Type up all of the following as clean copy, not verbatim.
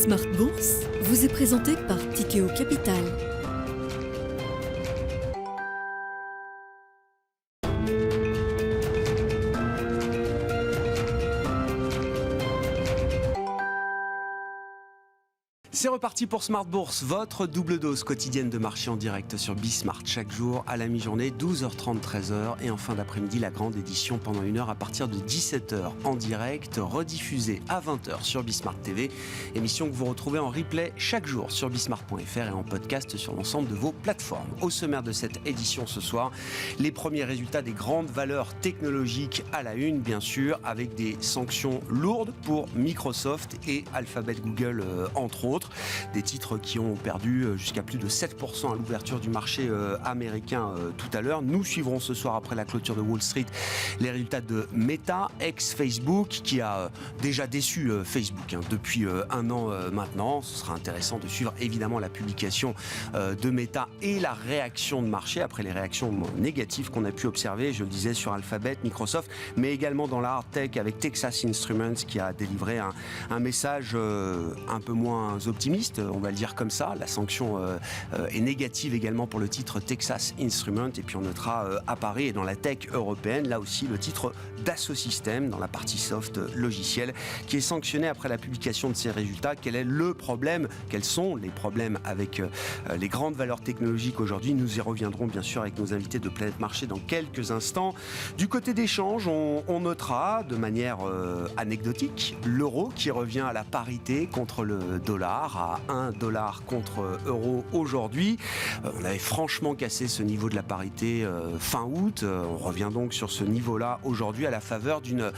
Smart Bourse vous est présenté par Tikeo Capital. C'est reparti pour Smart Bourse, votre double dose quotidienne de marché en direct sur Bismart chaque jour à la mi-journée, 12h30, 13h et en fin d'après-midi la grande édition pendant 1 heure à partir de 17h en direct, rediffusée à 20h sur Bismart TV, émission que vous retrouvez en replay chaque jour sur bismart.fr et en podcast sur l'ensemble de vos plateformes. Au sommaire de cette édition ce soir, les premiers résultats des grandes valeurs technologiques à la une bien sûr, avec des sanctions lourdes pour Microsoft et Alphabet Google entre autres. Des titres qui ont perdu jusqu'à plus de 7% à l'ouverture du marché américain tout à l'heure. Nous suivrons ce soir après la clôture de Wall Street les résultats de Meta, ex-Facebook, qui a déjà déçu Facebook depuis 1 an maintenant. Ce sera intéressant de suivre évidemment la publication de Meta et la réaction de marché après les réactions négatives qu'on a pu observer, je le disais, sur Alphabet, Microsoft, mais également dans la hard tech avec Texas Instruments qui a délivré un message un peu moins optimiste, on va le dire comme ça. La sanction est négative également pour le titre Texas Instruments, et puis on notera à Paris et dans la tech européenne, là aussi le titre Dassault Systèmes dans la partie soft logiciel qui est sanctionné après la publication de ses résultats. Quel est le problème? Quels sont les problèmes avec les grandes valeurs technologiques aujourd'hui? Nous y reviendrons bien sûr avec nos invités de Planète Marché dans quelques instants. Du côté des changes, on notera de manière anecdotique l'euro qui revient à la parité contre le dollar, à 1 dollar contre euro aujourd'hui. On avait franchement cassé ce niveau de la parité fin août. On revient donc sur ce niveau-là aujourd'hui à la faveur d'une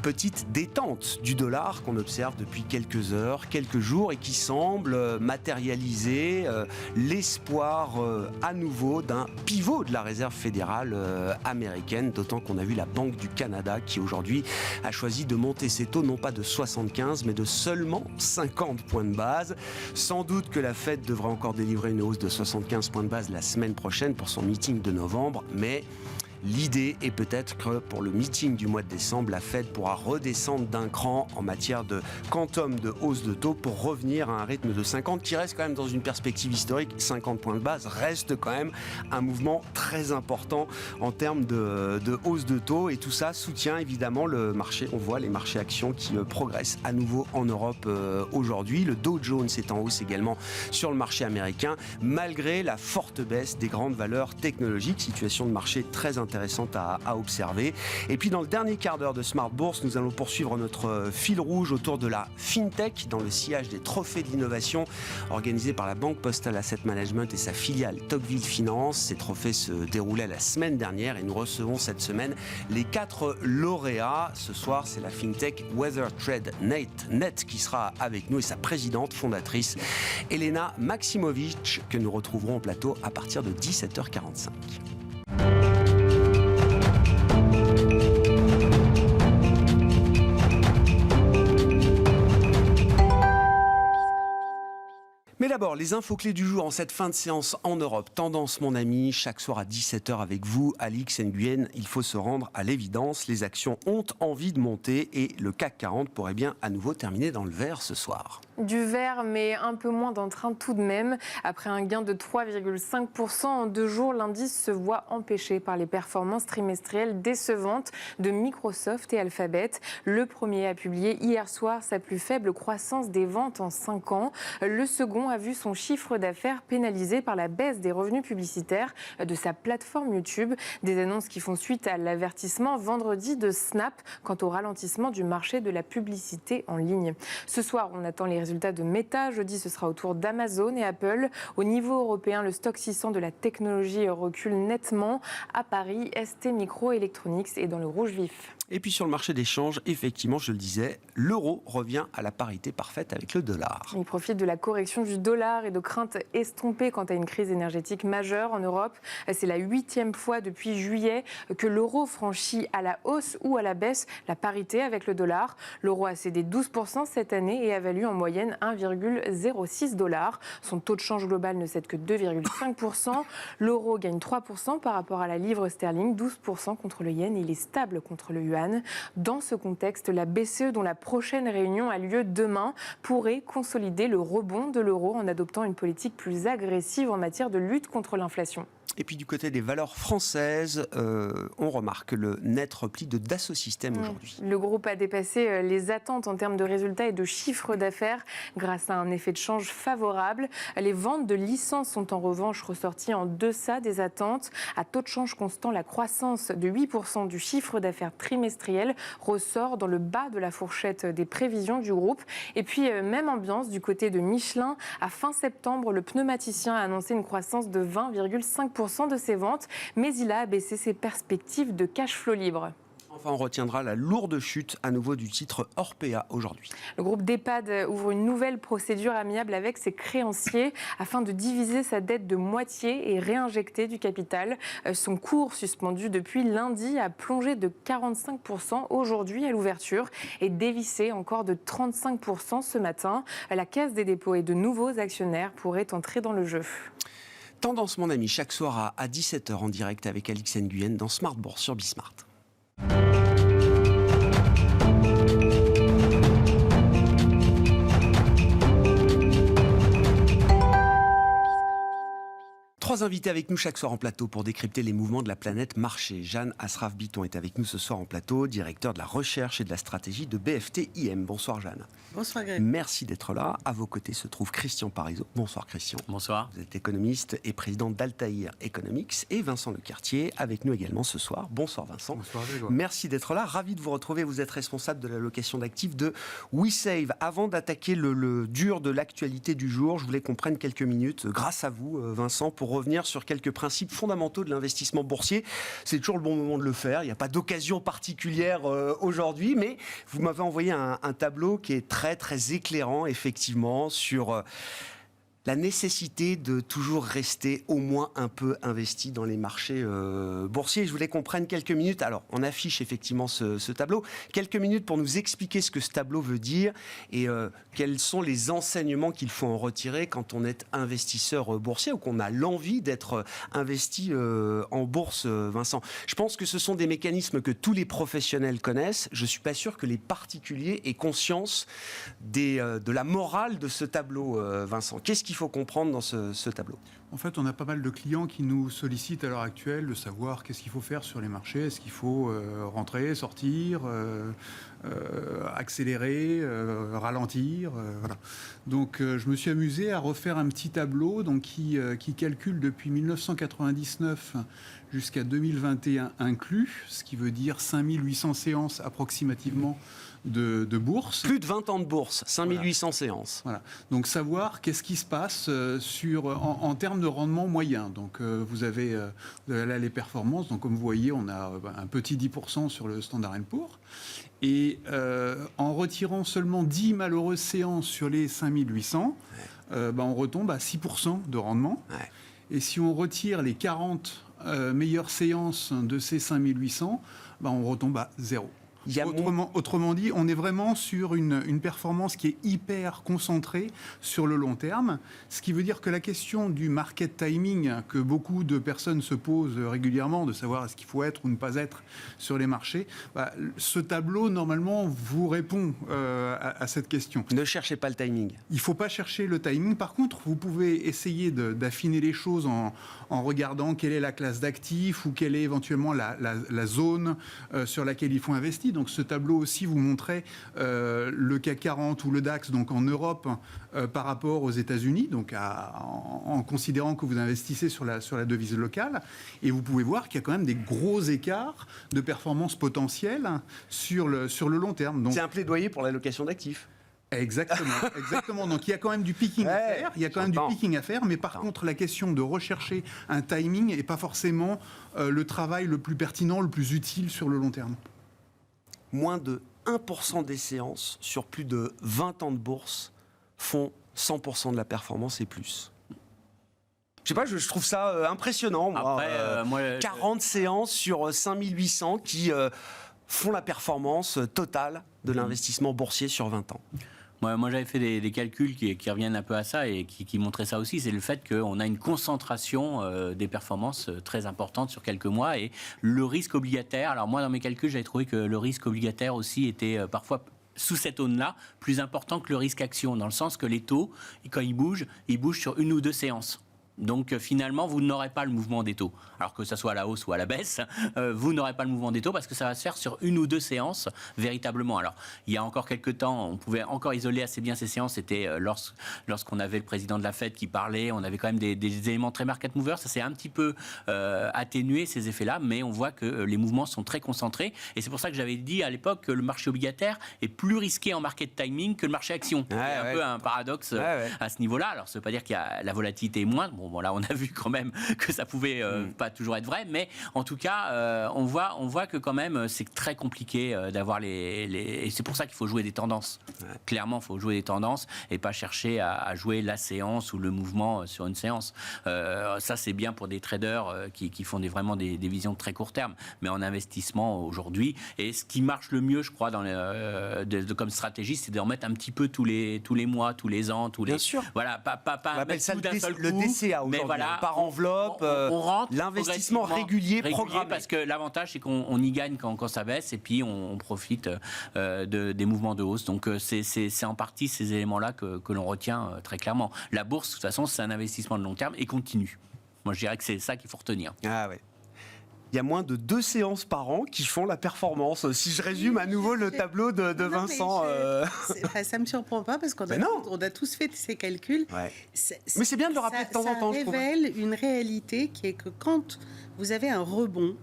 petite détente du dollar qu'on observe depuis quelques heures, quelques jours et qui semble matérialiser l'espoir à nouveau d'un pivot de la réserve fédérale américaine, d'autant qu'on a vu la Banque du Canada qui aujourd'hui a choisi de monter ses taux non pas de 75 mais de seulement 50 points de base. Sans doute que la Fed devra encore délivrer une hausse de 75 points de base la semaine prochaine pour son meeting de novembre, mais l'idée est peut-être que pour le meeting du mois de décembre, la Fed pourra redescendre d'un cran en matière de quantum de hausse de taux pour revenir à un rythme de 50 qui reste quand même dans une perspective historique. 50 points de base reste quand même un mouvement très important en termes de hausse de taux, et tout ça soutient évidemment le marché. On voit les marchés actions qui progressent à nouveau en Europe aujourd'hui. Le Dow Jones est en hausse également sur le marché américain malgré la forte baisse des grandes valeurs technologiques. Situation de marché très intéressante à observer. Et puis dans le dernier quart d'heure de Smart Bourse, nous allons poursuivre notre fil rouge autour de la FinTech dans le sillage des trophées de l'innovation organisés par la Banque Postale Asset Management et sa filiale Tocqueville Finance. Ces trophées se déroulaient la semaine dernière et nous recevons cette semaine les 4 lauréats. Ce soir, c'est la FinTech WeatherTrade Net qui sera avec nous et sa présidente fondatrice Elena Maximovic que nous retrouverons au plateau à partir de 17h45. Mais d'abord, les infos clés du jour en cette fin de séance en Europe. Tendance, mon ami, chaque soir à 17h avec vous, Alix Nguyen. Il faut se rendre à l'évidence. Les actions ont envie de monter et le CAC 40 pourrait bien à nouveau terminer dans le vert ce soir. Du vert, mais un peu moins d'entrain tout de même. Après un gain de 3,5% en 2 jours, l'indice se voit empêché par les performances trimestrielles décevantes de Microsoft et Alphabet. Le premier a publié hier soir sa plus faible croissance des ventes en 5 ans. Le second a vu son chiffre d'affaires pénalisé par la baisse des revenus publicitaires de sa plateforme YouTube. Des annonces qui font suite à l'avertissement vendredi de Snap quant au ralentissement du marché de la publicité en ligne. Ce soir, on attend les résultats de Meta. Jeudi, ce sera au tour d'Amazon et Apple. Au niveau européen, le stock 600 de la technologie recule nettement. À Paris, ST Microelectronics est dans le rouge vif. Et puis sur le marché des changes, effectivement, je le disais, l'euro revient à la parité parfaite avec le dollar. Il profite de la correction du dollar et de craintes estompées quant à une crise énergétique majeure en Europe. C'est la 8e fois depuis juillet que l'euro franchit à la hausse ou à la baisse la parité avec le dollar. L'euro a cédé 12% cette année et a valu en moyenne 1,06 $. Son taux de change global ne cède que 2,5%. L'euro gagne 3% par rapport à la livre sterling, 12% contre le yen et il est stable contre le yuan. Jeanne. Dans ce contexte, la BCE, dont la prochaine réunion a lieu demain, pourrait consolider le rebond de l'euro en adoptant une politique plus agressive en matière de lutte contre l'inflation. Et puis du côté des valeurs françaises, on remarque le net repli de Dassault Systèmes aujourd'hui. Le groupe a dépassé les attentes en termes de résultats et de chiffre d'affaires grâce à un effet de change favorable. Les ventes de licences sont en revanche ressorties en deçà des attentes. À taux de change constant, la croissance de 8% du chiffre d'affaires trimestriel ressort dans le bas de la fourchette des prévisions du groupe. Et puis, même ambiance du côté de Michelin. À fin septembre, le pneumaticien a annoncé une croissance de 20,5% de ses ventes, mais il a abaissé ses perspectives de cash flow libre. Enfin, on retiendra la lourde chute à nouveau du titre Orpea aujourd'hui. Le groupe d'EHPAD ouvre une nouvelle procédure amiable avec ses créanciers afin de diviser sa dette de moitié et réinjecter du capital. Son cours suspendu depuis lundi a plongé de 45% aujourd'hui à l'ouverture et dévissé encore de 35% ce matin. La Caisse des dépôts et de nouveaux actionnaires pourraient entrer dans le jeu. Tendance, mon ami, chaque soir à 17h en direct avec Alix Nguyen dans Smart Bourse sur Bismart. Trois invités avec nous chaque soir en plateau pour décrypter les mouvements de la planète marché. Jeanne Asraf-Biton est avec nous ce soir en plateau, directeur de la recherche et de la stratégie de BFT IM. Bonsoir Jeanne. Bonsoir Greg. Merci d'être là. À vos côtés se trouve Christian Parizeau. Bonsoir Christian. Bonsoir. Vous êtes économiste et président d'Altaïr Economics. Et Vincent Lecartier avec nous également ce soir. Bonsoir Vincent. Bonsoir Grégoire. Merci d'être là. Ravi de vous retrouver. Vous êtes responsable de la location d'actifs de WeSave. Avant d'attaquer le dur de l'actualité du jour, je voulais qu'on prenne quelques minutes, grâce à vous Vincent, pour revenir sur quelques principes fondamentaux de l'investissement boursier. C'est toujours le bon moment de le faire. Il n'y a pas d'occasion particulière aujourd'hui, mais vous m'avez envoyé un tableau qui est très très éclairant effectivement sur la nécessité de toujours rester au moins un peu investi dans les marchés boursiers. Je voulais qu'on prenne quelques minutes. Alors, on affiche effectivement ce tableau. Quelques minutes pour nous expliquer ce que ce tableau veut dire et quels sont les enseignements qu'il faut en retirer quand on est investisseur boursier ou qu'on a l'envie d'être investi en bourse, Vincent. Je pense que ce sont des mécanismes que tous les professionnels connaissent. Je ne suis pas sûr que les particuliers aient conscience de la morale de ce tableau, Vincent. Qu'est-ce qu'il faut comprendre dans ce tableau? En fait, on a pas mal de clients qui nous sollicitent à l'heure actuelle de savoir qu'est-ce qu'il faut faire sur les marchés. Est-ce qu'il faut rentrer, sortir, accélérer, ralentir, voilà. Donc, je me suis amusé à refaire un petit tableau donc, qui calcule depuis 1999 jusqu'à 2021 inclus, ce qui veut dire 5800 séances approximativement de bourse. Plus de 20 ans de bourse, 5800 voilà. séances. Voilà. Donc savoir qu'est-ce qui se passe en termes de rendement moyen. Donc vous avez là les performances. Donc comme vous voyez, on a un petit 10% sur le Standard & Poor's. Et en retirant seulement 10 malheureuses séances sur les 5800, on retombe à 6% de rendement. Ouais. Et si on retire les 40 meilleures séances de ces 5800, on retombe à 0. Autrement dit, on est vraiment sur une performance qui est hyper concentrée sur le long terme, ce qui veut dire que la question du market timing que beaucoup de personnes se posent régulièrement, de savoir est-ce qu'il faut être ou ne pas être sur les marchés, ce tableau normalement vous répond à cette question. Ne cherchez pas le timing. Il ne faut pas chercher le timing. Par contre, vous pouvez essayer d'affiner les choses en regardant quelle est la classe d'actifs ou quelle est éventuellement la zone sur laquelle il faut investir. Donc ce tableau aussi vous montrait le CAC 40 ou le DAX donc en Europe par rapport aux États-Unis, donc en considérant que vous investissez sur la devise locale. Et vous pouvez voir qu'il y a quand même des gros écarts de performance potentielle sur le long terme. Donc, c'est un plaidoyer pour l'allocation d'actifs. Exactement. Donc il y a quand même du picking à faire. Mais par contre, la question de rechercher un timing n'est pas forcément le travail le plus pertinent, le plus utile sur le long terme. Moins de 1% des séances sur plus de 20 ans de bourse font 100% de la performance et plus. Je sais pas, je trouve ça impressionnant. Moi, 40 séances sur 5800 qui font la performance totale de l'investissement boursier sur 20 ans. Moi, j'avais fait des calculs qui reviennent un peu à ça et qui montraient ça aussi. C'est le fait qu'on a une concentration des performances très importante sur quelques mois. Et le risque obligataire, alors moi, dans mes calculs, j'avais trouvé que le risque obligataire aussi était parfois sous cette aune-là, plus important que le risque action, dans le sens que les taux, quand ils bougent sur 1 ou 2 séances. Donc finalement, vous n'aurez pas le mouvement des taux. Alors que ça soit à la hausse ou à la baisse, vous n'aurez pas le mouvement des taux parce que ça va se faire sur 1 ou 2 séances véritablement. Alors, il y a encore quelques temps, on pouvait encore isoler assez bien ces séances. C'était lorsqu'on avait le président de la Fed qui parlait, on avait quand même des éléments très market movers. Ça s'est un petit peu atténué, ces effets-là, mais on voit que les mouvements sont très concentrés. Et c'est pour ça que j'avais dit à l'époque que le marché obligataire est plus risqué en market timing que le marché action. C'est un peu un paradoxe à ce niveau-là. Alors, ça ne veut pas dire qu'il y a la volatilité est moindre. Bon, là, on a vu quand même que ça pouvait pas toujours être vrai, mais en tout cas, on voit que quand même, c'est très compliqué d'avoir et c'est pour ça qu'il faut jouer des tendances. Clairement, il faut jouer des tendances et pas chercher à jouer la séance ou le mouvement sur une séance. Ça, c'est bien pour des traders qui font vraiment des visions de très court terme, mais en investissement aujourd'hui. Et ce qui marche le mieux, je crois, comme stratégie, c'est de remettre un petit peu tous les mois, tous les ans, Bien sûr. Voilà, pas On appelle ça d'un seul le coup, DCA mais aujourd'hui, voilà, par enveloppe, on rentre l'investissement régulier programmé. parce que l'avantage, c'est qu'on y gagne quand ça baisse et puis on profite des mouvements de hausse. Donc c'est en partie ces éléments-là que l'on retient très clairement. La bourse, de toute façon, c'est un investissement de long terme et continu. Moi, je dirais que c'est ça qu'il faut retenir. Ah ouais. Il y a moins de 2 séances par an qui font la performance. Si je résume à nouveau le tableau de Vincent. Ça ne me surprend pas parce qu'on a tous fait ces calculs. Ouais. Mais c'est bien de le rappeler de temps en temps, je trouve. Ça révèle une réalité qui est que quand vous avez un rebond,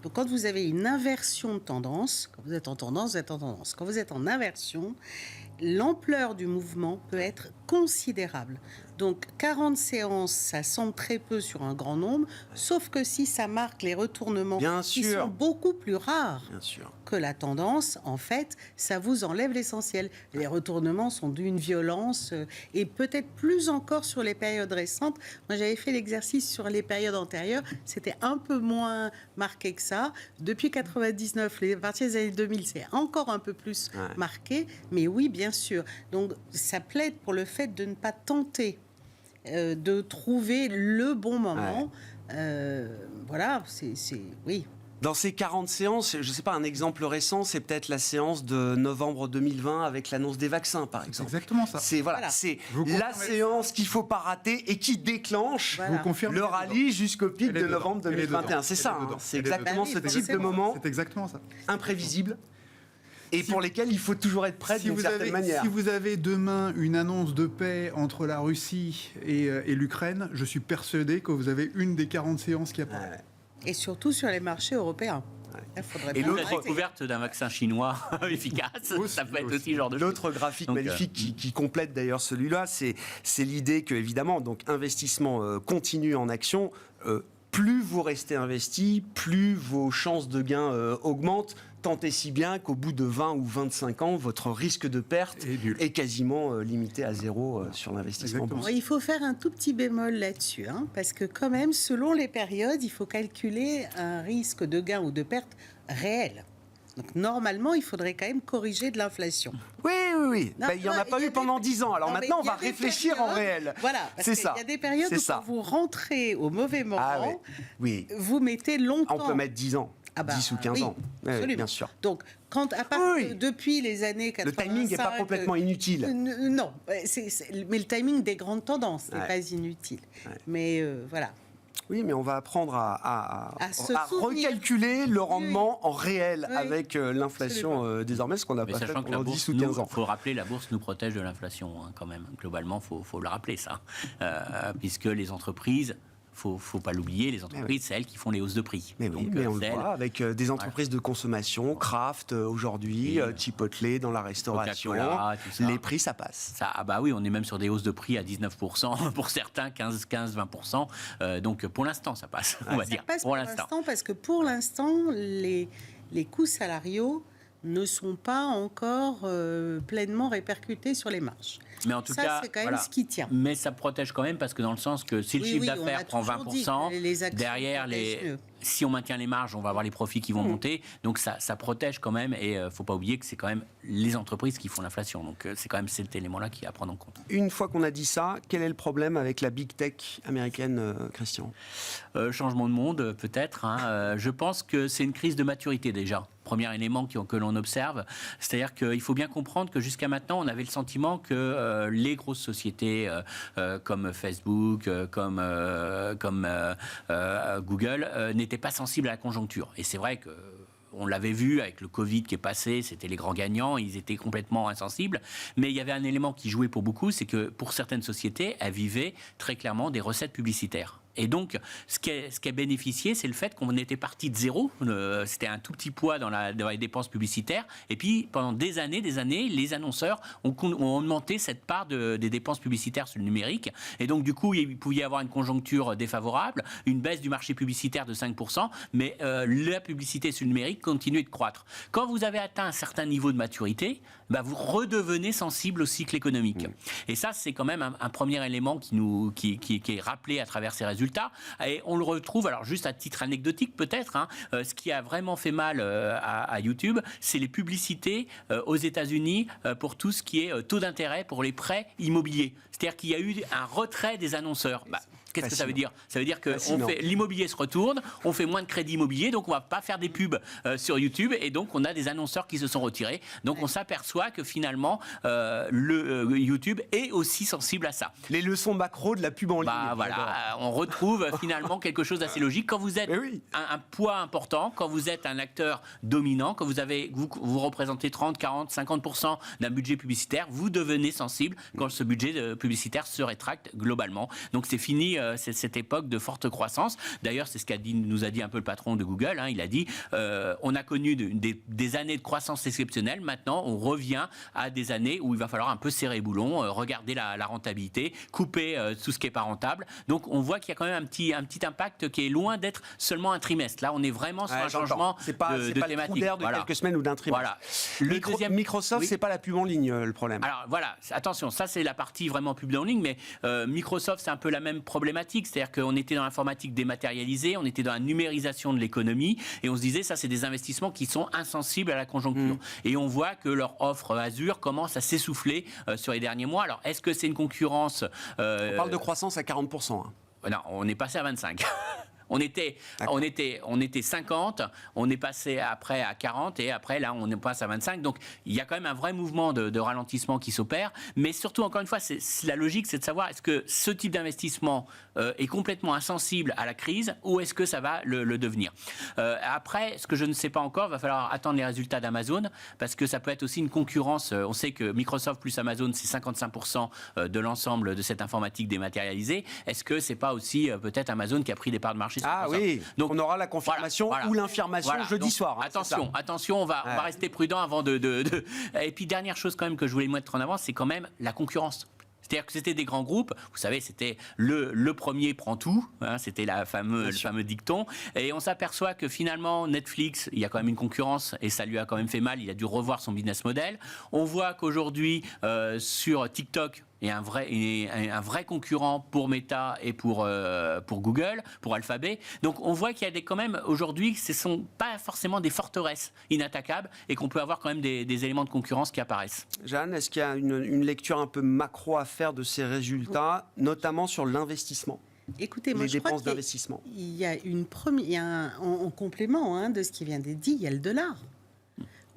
donc quand vous avez une inversion de tendance, quand vous êtes en tendance, vous êtes en tendance. Quand vous êtes en inversion, l'ampleur du mouvement peut être considérable. Donc 40 séances, ça semble très peu sur un grand nombre, sauf que si ça marque les retournements qui sont beaucoup plus rares que la tendance, en fait, ça vous enlève l'essentiel. Les retournements sont d'une violence et peut-être plus encore sur les périodes récentes. Moi, j'avais fait l'exercice sur les périodes antérieures, c'était un peu moins marqué que ça. Depuis 99, à partir des années 2000, c'est encore un peu plus marqué, mais oui, bien sûr. Donc, ça plaide pour le fait de ne pas tenter de trouver le bon moment. Voilà, oui. Dans ces 40 séances, je ne sais pas, un exemple récent, c'est peut-être la séance de novembre 2020 avec l'annonce des vaccins, par exemple. C'est exactement ça. C'est la séance qu'il ne faut pas rater et qui déclenche le rallye jusqu'au pic de novembre 2021. C'est ça, c'est exactement ce type de moment. C'est exactement ça. Imprévisible. Et pour lesquels il faut toujours être prêt d'une certaine manière. Si vous avez demain une annonce de paix entre la Russie et l'Ukraine, je suis persuadé que vous avez une des 40 séances qui apparaît. Et surtout sur les marchés européens. Et la découverte d'un vaccin chinois efficace, ça peut être aussi le genre de chose. L'autre graphique magnifique qui complète d'ailleurs celui-là, c'est l'idée que, évidemment, donc, investissement continu en action, plus vous restez investi, plus vos chances de gain augmentent. Tant et si bien qu'au bout de 20 ou 25 ans, votre risque de perte est quasiment limité à zéro sur l'investissement. Il faut faire un tout petit bémol là-dessus, parce que quand même, selon les périodes, il faut calculer un risque de gain ou de perte réel. Donc normalement, il faudrait quand même corriger de l'inflation. Oui. Il n'y en a pas eu pendant 10 ans. Alors maintenant, on va réfléchir en réel. Voilà, parce qu'il y a des périodes où quand vous rentrez au mauvais moment, vous mettez longtemps. On peut mettre 10 ans. 10 ou 15 ans. Absolument. Bien sûr. Donc, depuis les années 85... Le timing n'est pas complètement inutile. Non, mais le timing des grandes tendances n'est pas inutile. Mais voilà. Oui, mais on va apprendre à recalculer le rendement en réel avec l'inflation désormais, ce qu'on n'a pas fait pendant 10 ou 15 ans. Il faut rappeler, la bourse nous protège de l'inflation quand même. Globalement, il faut le rappeler ça. Puisque les entreprises... Faut pas l'oublier, les entreprises, c'est elles qui font les hausses de prix. Mais on le voit avec des entreprises de consommation, Kraft aujourd'hui, Chipotle dans la restauration, les prix ça passe. Oui, on est même sur des hausses de prix à 19%, pour certains 15-20%. Donc pour l'instant ça passe, on va dire. Ça passe pour l'instant parce que pour l'instant les coûts salariaux ne sont pas encore pleinement répercutés sur les marges. Mais en tout cas, c'est quand même ce qui tient. Mais ça protège quand même parce que dans le sens que si le chiffre d'affaires prend 20%, derrière si on maintient les marges, on va avoir les profits qui vont monter. Donc ça protège quand même. Et il ne faut pas oublier que c'est quand même les entreprises qui font l'inflation. Donc c'est quand même cet élément-là qui est à prendre en compte. Une fois qu'on a dit ça, quel est le problème avec la big tech américaine, Christian ? Changement de monde, peut-être. Je pense que c'est une crise de maturité déjà. Premier élément que l'on observe, c'est-à-dire qu'il faut bien comprendre que jusqu'à maintenant, on avait le sentiment que les grosses sociétés comme Facebook, comme Google, n'étaient pas sensibles à la conjoncture. Et c'est vrai que on l'avait vu avec le Covid qui est passé, c'était les grands gagnants, ils étaient complètement insensibles. Mais il y avait un élément qui jouait pour beaucoup, c'est que pour certaines sociétés, elles vivaient très clairement des recettes publicitaires. Et donc, ce qui a bénéficié, c'est le fait qu'on était parti de zéro. C'était un tout petit poids dans les dépenses publicitaires. Et puis, pendant des années, les annonceurs ont augmenté cette part des dépenses publicitaires sur le numérique. Et donc, du coup, il pouvait y avoir une conjoncture défavorable, une baisse du marché publicitaire de 5%, mais la publicité sur le numérique continuait de croître. Quand vous avez atteint un certain niveau de maturité, vous redevenez sensible au cycle économique. Et ça, c'est quand même un premier élément qui est rappelé à travers ces résultats. Et on le retrouve, alors juste à titre anecdotique peut-être, ce qui a vraiment fait mal à YouTube, c'est les publicités aux États-Unis pour tout ce qui est taux d'intérêt pour les prêts immobiliers. C'est-à-dire qu'il y a eu un retrait des annonceurs. Qu'est-ce que ça veut dire ? Ça veut dire que l'immobilier se retourne, on fait moins de crédit immobilier, donc on ne va pas faire des pubs sur YouTube, et donc on a des annonceurs qui se sont retirés. Donc on s'aperçoit que finalement, YouTube est aussi sensible à ça. Les leçons macro de la pub en ligne. Voilà, on retrouve finalement quelque chose d'assez logique. Quand vous êtes un poids important, quand vous êtes un acteur dominant, quand vous représentez 30, 40, 50% d'un budget publicitaire, vous devenez sensible quand ce budget publicitaire se rétracte globalement. Donc c'est fini cette époque de forte croissance. D'ailleurs, c'est ce nous a dit un peu le patron de Google. Il a dit on a connu des années de croissance exceptionnelle. Maintenant, on revient à des années où il va falloir un peu serrer les boulons, regarder la rentabilité, couper tout ce qui n'est pas rentable. Donc, on voit qu'il y a quand même un petit impact qui est loin d'être seulement un trimestre. Là, on est vraiment sur un changement de thématique. C'est pas le trou d'air de quelques semaines ou d'un trimestre. Voilà. Microsoft, c'est pas la pub en ligne, le problème. Alors, voilà. Attention, ça, c'est la partie vraiment pub en ligne, mais Microsoft, c'est un peu la même problématique. C'est-à-dire qu'on était dans l'informatique dématérialisée, on était dans la numérisation de l'économie, et on se disait, ça, c'est des investissements qui sont insensibles à la conjoncture. Et on voit que leur offre Azure commence à s'essouffler sur les derniers mois. Alors, est-ce que c'est une concurrence On parle de croissance à 40%. Non, on est passé à 25%. On était 50, on est passé après à 40 et après là on passe à 25. Donc il y a quand même un vrai mouvement de ralentissement qui s'opère. Mais surtout, encore une fois, la logique, c'est de savoir est-ce que ce type d'investissement est complètement insensible à la crise ou est-ce que ça va le devenir. Après, ce que je ne sais pas encore, il va falloir attendre les résultats d'Amazon parce que ça peut être aussi une concurrence. On sait que Microsoft plus Amazon, c'est 55% de l'ensemble de cette informatique dématérialisée. Est-ce que c'est pas aussi peut-être Amazon qui a pris des parts de marché? Oui, donc on aura la confirmation ou l'infirmation jeudi soir. Attention, on va rester prudent avant de... Et puis dernière chose quand même que je voulais mettre en avant, c'est quand même la concurrence. C'est-à-dire que c'était des grands groupes, vous savez, c'était le premier prend tout, c'était le fameux dicton, et on s'aperçoit que finalement Netflix, il y a quand même une concurrence, et ça lui a quand même fait mal, il a dû revoir son business model. On voit qu'aujourd'hui, sur TikTok, il y a un vrai concurrent pour Meta et pour Google, pour Alphabet. Donc on voit qu'il y a quand même aujourd'hui, ce ne sont pas forcément des forteresses inattaquables et qu'on peut avoir quand même des éléments de concurrence qui apparaissent. Jeanne, est-ce qu'il y a une lecture un peu macro à faire de ces résultats, notamment sur l'investissement? Écoutez, moi, les dépenses d'investissement. Il y a en complément de ce qui vient d'être dit, il y a le dollar.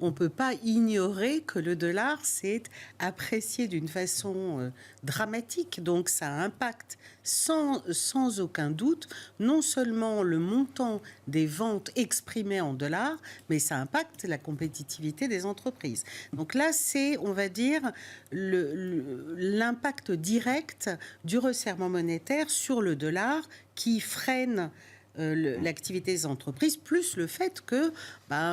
On ne peut pas ignorer que le dollar s'est apprécié d'une façon dramatique. Donc ça impacte sans aucun doute non seulement le montant des ventes exprimées en dollars, mais ça impacte la compétitivité des entreprises. Donc là, c'est, on va dire, l'impact direct du resserrement monétaire sur le dollar qui freine l'activité des entreprises, plus le fait que,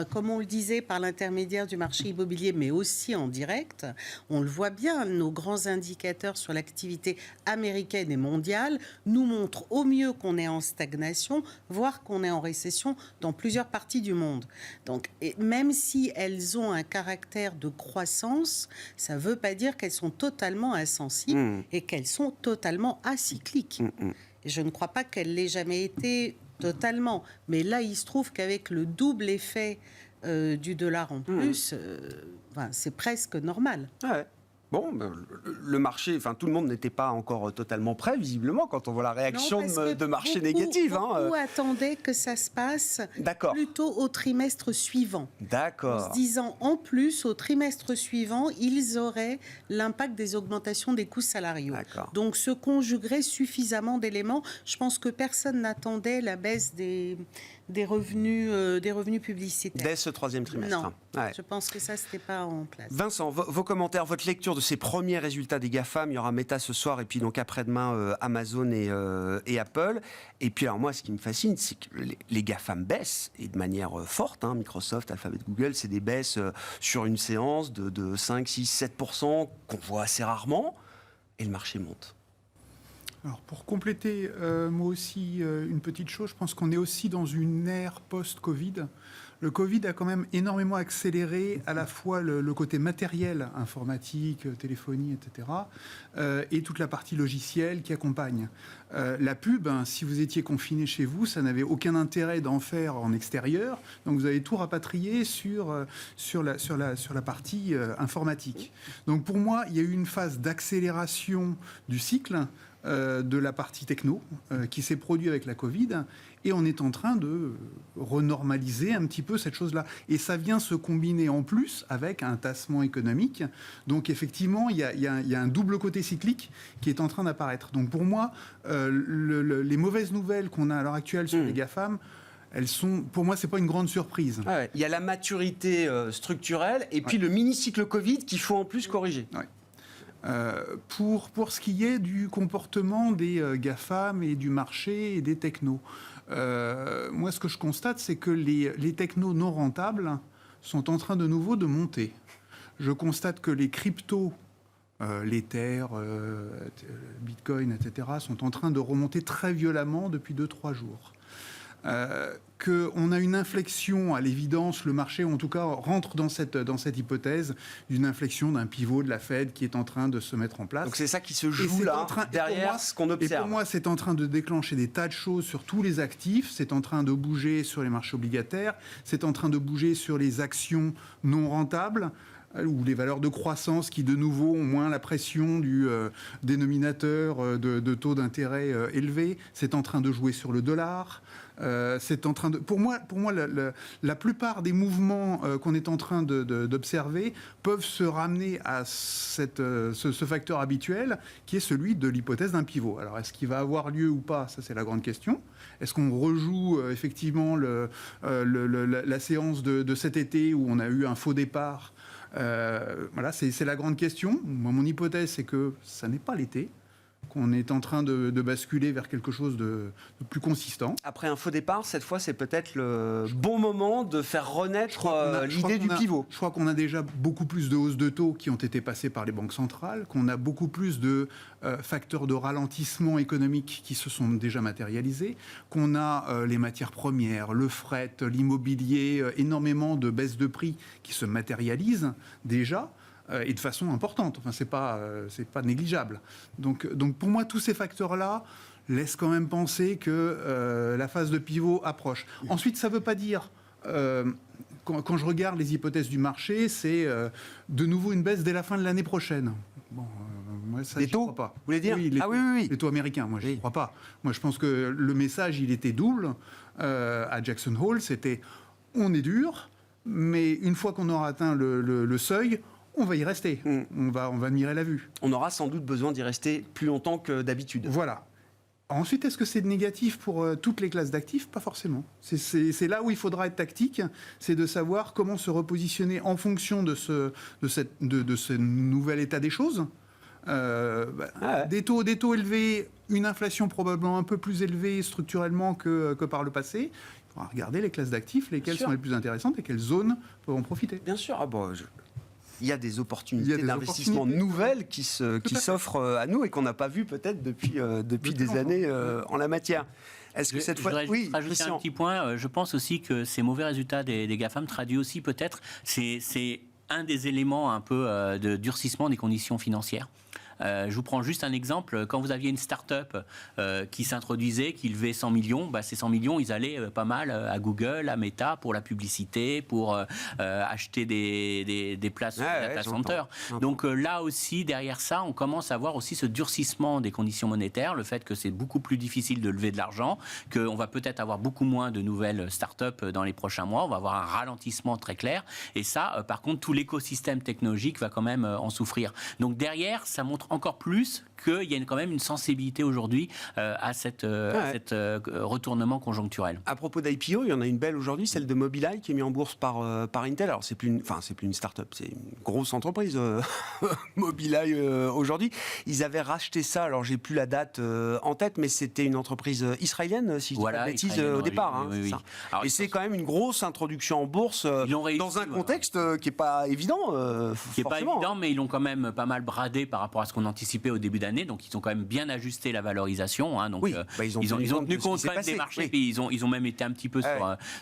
comme on le disait, par l'intermédiaire du marché immobilier, mais aussi en direct, on le voit bien, nos grands indicateurs sur l'activité américaine et mondiale nous montrent au mieux qu'on est en stagnation, voire qu'on est en récession dans plusieurs parties du monde. Donc, même si elles ont un caractère de croissance, ça ne veut pas dire qu'elles sont totalement insensibles et qu'elles sont totalement acycliques. Je ne crois pas qu'elle l'ait jamais été Totalement. Mais là, il se trouve qu'avec le double effet du dollar en plus, c'est presque normal. Ouais. Bon, le marché, enfin tout le monde n'était pas encore totalement prêt, visiblement, quand on voit la réaction de marché négative. Beaucoup attendaient que ça se passe plutôt au trimestre suivant. D'accord. En se disant, en plus, au trimestre suivant, ils auraient l'impact des augmentations des coûts salariaux. Donc, se conjuguerait suffisamment d'éléments. Je pense que personne n'attendait la baisse des revenus publicitaires. Dès ce troisième trimestre. Non, je pense que ça, c'était pas en place. Vincent, vos commentaires, votre lecture de ces premiers résultats des GAFAM. Il y aura Meta ce soir et puis donc après-demain Amazon et Apple. Et puis alors moi, ce qui me fascine, c'est que les GAFAM baissent et de manière forte. Microsoft, Alphabet, Google, c'est des baisses sur une séance de 5, 6, 7% qu'on voit assez rarement. Et le marché monte. Alors pour compléter, moi aussi, une petite chose, je pense qu'on est aussi dans une ère post-Covid. Le Covid a quand même énormément accéléré à la fois le côté matériel, informatique, téléphonie, etc., et toute la partie logicielle qui accompagne. La pub, si vous étiez confiné chez vous, ça n'avait aucun intérêt d'en faire en extérieur, donc vous avez tout rapatrié sur la partie informatique. Donc pour moi, il y a eu une phase d'accélération du cycle de la partie techno qui s'est produit avec la Covid, et on est en train de renormaliser un petit peu cette chose-là. Et ça vient se combiner en plus avec un tassement économique. Donc effectivement, il y a un double côté cyclique qui est en train d'apparaître. Donc pour moi, les mauvaises nouvelles qu'on a à l'heure actuelle sur les GAFAM, pour moi, c'est pas une grande surprise. Il y a la maturité structurelle et puis le mini-cycle Covid qu'il faut en plus corriger. Pour ce qui est du comportement des GAFAM et du marché et des technos, moi, ce que je constate, c'est que les technos non rentables sont en train de nouveau de monter. Je constate que les cryptos, l'Ether, Bitcoin, etc., sont en train de remonter très violemment depuis 2-3 jours. Qu'on a une inflexion, à l'évidence, le marché en tout cas rentre dans cette hypothèse d'une inflexion, d'un pivot de la Fed qui est en train de se mettre en place. Donc c'est ça qui se joue là, derrière ce qu'on observe. Et pour moi, c'est en train de déclencher des tas de choses sur tous les actifs, c'est en train de bouger sur les marchés obligataires, c'est en train de bouger sur les actions non rentables, ou les valeurs de croissance qui, de nouveau, ont moins la pression du dénominateur de taux d'intérêt élevés. C'est en train de jouer sur le dollar. C'est en train de... Pour moi, la plupart des mouvements qu'on est en train d'observer peuvent se ramener à ce facteur habituel qui est celui de l'hypothèse d'un pivot. Alors, est-ce qu'il va avoir lieu ou pas? Ça, c'est la grande question. Est-ce qu'on rejoue effectivement la séance de cet été où on a eu un faux départ? Voilà, c'est la grande question. Moi, mon hypothèse, c'est que ça n'est pas l'été, qu'on est en train de basculer vers quelque chose de plus consistant. Après un faux départ, cette fois, c'est peut-être le bon moment de faire renaître l'idée du pivot. Je crois qu'on a déjà beaucoup plus de hausses de taux qui ont été passées par les banques centrales, qu'on a beaucoup plus de facteurs de ralentissement économique qui se sont déjà matérialisés, qu'on a les matières premières, le fret, l'immobilier, énormément de baisses de prix qui se matérialisent déjà. Et de façon importante. Enfin, c'est pas négligeable. Donc pour moi, tous ces facteurs-là laissent quand même penser que la phase de pivot approche. Ensuite, ça ne veut pas dire... Quand je regarde les hypothèses du marché, c'est de nouveau une baisse dès la fin de l'année prochaine. Bon, moi, ça, les taux, crois pas. Vous voulez dire? Oui, les taux américains, moi, je ne crois pas. Moi, je pense que le message, il était double. À Jackson Hole, c'était « on est dur, mais une fois qu'on aura atteint le seuil, on va y rester, on va admirer la vue. » On aura sans doute besoin d'y rester plus longtemps que d'habitude. Voilà. Ensuite, est-ce que c'est négatif pour toutes les classes d'actifs? Pas forcément. C'est là où il faudra être tactique, c'est de savoir comment se repositionner en fonction de ce nouvel état des choses. Des taux élevés, une inflation probablement un peu plus élevée structurellement que par le passé. Il faudra regarder les classes d'actifs, lesquelles sont les plus intéressantes et quelles zones peuvent en profiter. Bien sûr. Il y a des opportunités d'investissement nouvelles qui s'offrent à nous et qu'on n'a pas vues peut-être depuis des années en la matière. Est-ce que cette fois... Oui, rajouter un petit point. Je pense aussi que ces mauvais résultats des GAFAM traduisent aussi peut-être... C'est un des éléments un peu de durcissement des conditions financières. Je vous prends juste un exemple. Quand vous aviez une start-up qui s'introduisait, qui levait 100 millions, ces 100 millions, ils allaient pas mal à Google, à Meta pour la publicité, pour acheter des places sur le data center. Donc là aussi, derrière ça, on commence à voir aussi ce durcissement des conditions monétaires, le fait que c'est beaucoup plus difficile de lever de l'argent, qu'on va peut-être avoir beaucoup moins de nouvelles start-up dans les prochains mois, on va avoir un ralentissement très clair. Et ça, par contre, tout l'écosystème technologique va quand même en souffrir. Donc derrière, ça montre encore plus qu'il y a quand même une sensibilité aujourd'hui à cet retournement conjoncturel. À propos d'IPO, il y en a une belle aujourd'hui, celle de Mobileye qui est mise en bourse par Intel. Alors c'est plus une start-up, c'est une grosse entreprise Mobileye aujourd'hui. Ils avaient racheté ça, alors j'ai plus la date en tête, mais c'était une entreprise israélienne, si je dis pas de bêtises, au départ. Oui. Alors, et c'est quand même une grosse introduction en bourse dans un contexte qui n'est pas évident. Qui n'est pas évident, mais ils l'ont quand même pas mal bradé par rapport à ce qu'on anticipait au début d'année. Donc ils ont quand même bien ajusté la valorisation. Donc ils ont tenu compte quand même des marchés. Puis ils ont même été un petit peu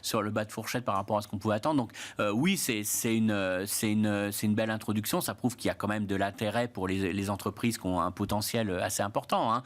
sur le bas de fourchette par rapport à ce qu'on pouvait attendre. Donc oui, c'est une belle introduction. Ça prouve qu'il y a quand même de l'intérêt pour les entreprises qui ont un potentiel assez important.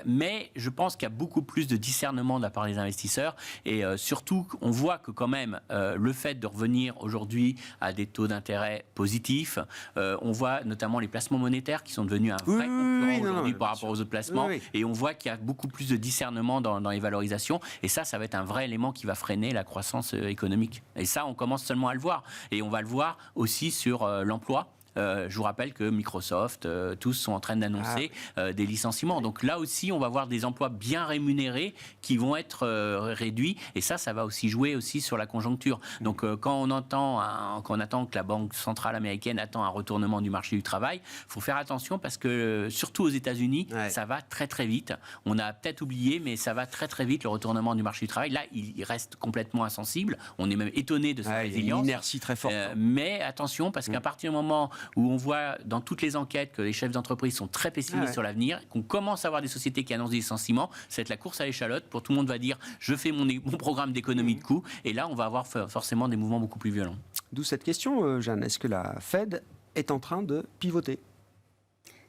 Mais je pense qu'il y a beaucoup plus de discernement de la part des investisseurs. Et surtout, on voit que quand même le fait de revenir aujourd'hui à des taux d'intérêt positifs, on voit notamment les placements monétaires qui sont devenus un vrai concurrent aujourd'hui par rapport aux autres placements. Et on voit qu'il y a beaucoup plus de discernement dans les valorisations. Et ça va être un vrai élément qui va freiner la croissance économique. Et ça, on commence seulement à le voir. Et on va le voir aussi sur l'emploi. Je vous rappelle que Microsoft, tous sont en train d'annoncer des licenciements. Donc là aussi, on va voir des emplois bien rémunérés qui vont être réduits. Et ça va aussi jouer aussi sur la conjoncture. Donc quand on attend que la Banque centrale américaine attend un retournement du marché du travail, il faut faire attention parce que surtout aux États-Unis, ça va très très vite. On a peut-être oublié, mais ça va très très vite le retournement du marché du travail. Là, il reste complètement insensible. On est même étonné de sa résilience. Il y a une inertie très forte. Mais attention, parce qu'à partir du moment où on voit dans toutes les enquêtes que les chefs d'entreprise sont très pessimistes sur l'avenir, qu'on commence à avoir des sociétés qui annoncent des licenciements, ça va être la course à l'échalote. Pour tout le monde va dire je fais mon programme d'économie de coûts, et là on va avoir forcément des mouvements beaucoup plus violents. D'où cette question, Jeanne, est-ce que la Fed est en train de pivoter ?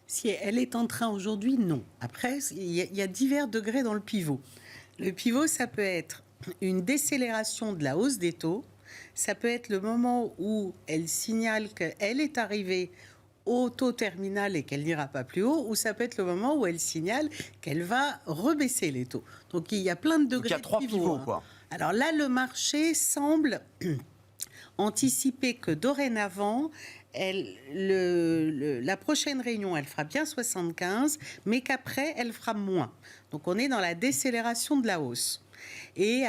Si elle est en train aujourd'hui, non. Après, il y a divers degrés dans le pivot. Le pivot, ça peut être une décélération de la hausse des taux. Ça peut être le moment où elle signale qu'elle est arrivée au taux terminal et qu'elle n'ira pas plus haut, ou ça peut être le moment où elle signale qu'elle va rebaisser les taux. Donc il y a plein de degrés. Donc il y a 3 pivots, quoi. Alors là, le marché semble anticiper que dorénavant, la prochaine réunion, elle fera bien 75, mais qu'après, elle fera moins. Donc on est dans la décélération de la hausse. Et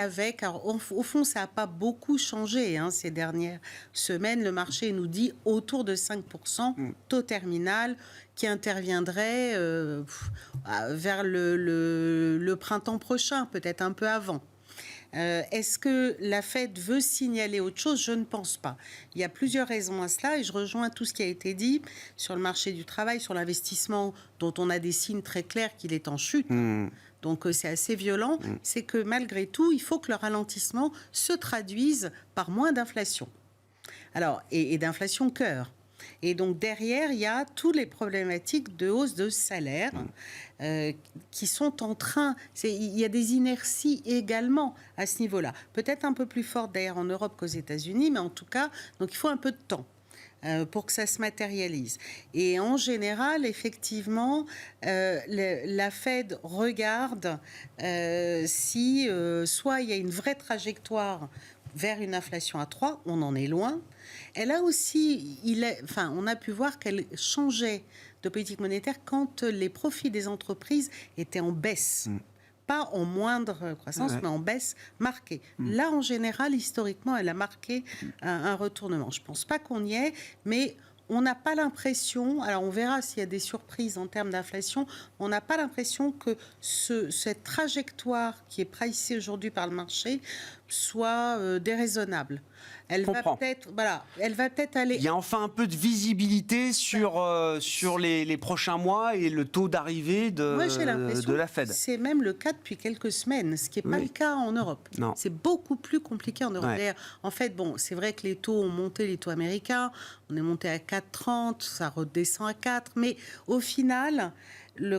au fond, ça n'a pas beaucoup changé ces dernières semaines. Le marché nous dit autour de 5% taux terminal qui interviendrait vers le printemps prochain, peut-être un peu avant. Est-ce que la Fed veut signaler autre chose ? Je ne pense pas. Il y a plusieurs raisons à cela et je rejoins tout ce qui a été dit sur le marché du travail, sur l'investissement dont on a des signes très clairs qu'il est en chute. Donc c'est assez violent. C'est que malgré tout, il faut que le ralentissement se traduise par moins d'inflation. Alors, et d'inflation cœur. Et donc derrière, il y a toutes les problématiques de hausse de salaire qui sont en train... Il y a des inerties également à ce niveau-là. Peut-être un peu plus fortes d'ailleurs en Europe qu'aux États-Unis, mais en tout cas, donc il faut un peu de temps pour que ça se matérialise. Et en général, effectivement, la Fed regarde si soit il y a une vraie trajectoire vers une inflation à 3, on en est loin. Elle a aussi, on a pu voir qu'elle changeait de politique monétaire quand les profits des entreprises étaient en baisse. Pas en moindre croissance, mais en baisse marquée. Là, en général, historiquement, elle a marqué un retournement. Je ne pense pas qu'on y est, mais on n'a pas l'impression, alors on verra s'il y a des surprises en termes d'inflation, on n'a pas l'impression que cette trajectoire qui est pricée aujourd'hui par le marché soit déraisonnable. Elle va comprends. peut-être aller... Il y a enfin un peu de visibilité sur les prochains mois et le taux d'arrivée Moi, j'ai l'impression de la Fed. que c'est même le cas depuis quelques semaines, ce qui n'est pas Oui. le cas en Europe. Non. C'est beaucoup plus compliqué en Europe. Ouais. D'ailleurs, en fait, c'est vrai que les taux ont monté, les taux américains. On est monté à 4,30, ça redescend à 4. Mais au final...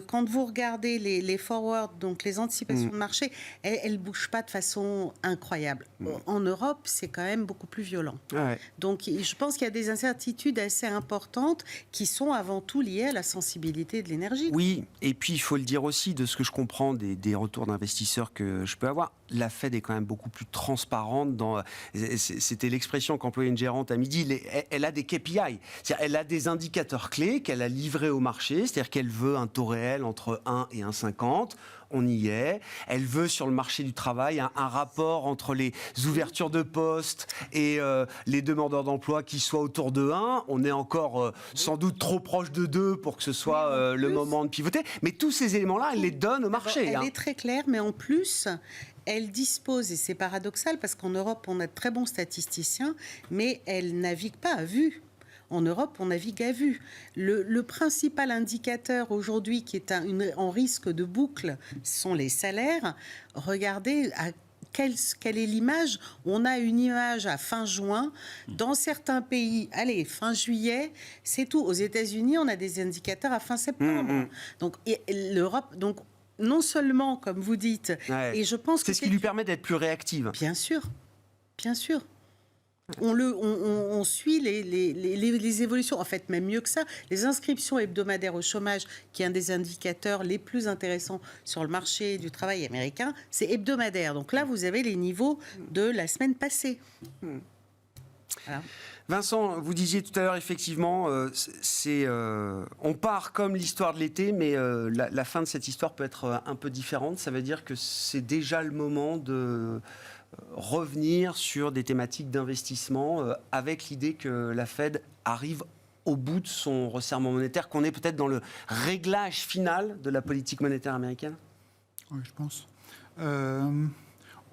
quand vous regardez les forwards, donc les anticipations de marché, elles ne bougent pas de façon incroyable. En Europe, c'est quand même beaucoup plus violent. Ouais. Donc, je pense qu'il y a des incertitudes assez importantes qui sont avant tout liées à la sensibilité de l'énergie. Oui, et puis il faut le dire aussi, de ce que je comprends des retours d'investisseurs que je peux avoir, la Fed est quand même beaucoup plus transparente dans... C'était l'expression qu'employait une gérante à midi, elle a des KPI, c'est-à-dire elle a des indicateurs clés qu'elle a livrés au marché, c'est-à-dire qu'elle veut un taux réel entre 1 et 1,50, on y est. Elle veut sur le marché du travail un rapport entre les ouvertures de postes et les demandeurs d'emploi qui soit autour de 1. On est encore sans doute trop proche de 2 pour que ce soit le moment de pivoter. Mais tous ces éléments-là, elle les donne au marché. Elle est très claire, mais en plus... Elle dispose, et c'est paradoxal parce qu'en Europe, on a de très bons statisticiens, mais elle navigue pas à vue. En Europe, on navigue à vue. Le principal indicateur aujourd'hui qui est en risque de boucle sont les salaires. Regardez quelle est l'image. On a une image à fin juin. Dans certains pays, fin juillet, c'est tout. Aux États-Unis, on a des indicateurs à fin septembre. Donc, l'Europe... Non seulement, comme vous dites, et je pense que c'est ce qui lui permet d'être plus réactive. Bien sûr, bien sûr. On suit les évolutions. En fait, même mieux que ça, les inscriptions hebdomadaires au chômage, qui est un des indicateurs les plus intéressants sur le marché du travail américain, c'est hebdomadaire. Donc là, vous avez les niveaux de la semaine passée. Voilà. Vincent, vous disiez tout à l'heure, effectivement, on part comme l'histoire de l'été, mais la fin de cette histoire peut être un peu différente. Ça veut dire que c'est déjà le moment de revenir sur des thématiques d'investissement avec l'idée que la Fed arrive au bout de son resserrement monétaire, qu'on est peut-être dans le réglage final de la politique monétaire américaine ? Oui, je pense.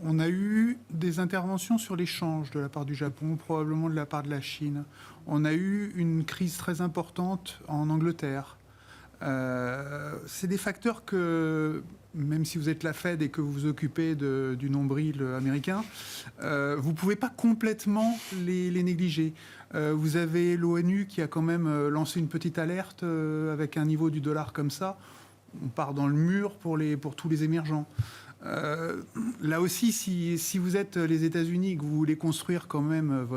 On a eu des interventions sur l'échange de la part du Japon, probablement de la part de la Chine. On a eu une crise très importante en Angleterre. C'est des facteurs que, même si vous êtes la Fed et que vous vous occupez du nombril américain, vous ne pouvez pas complètement les négliger. Vous avez l'ONU qui a quand même lancé une petite alerte avec un niveau du dollar comme ça. On part dans le mur pour tous les émergents. Là aussi, si vous êtes les États-Unis, que vous voulez construire quand même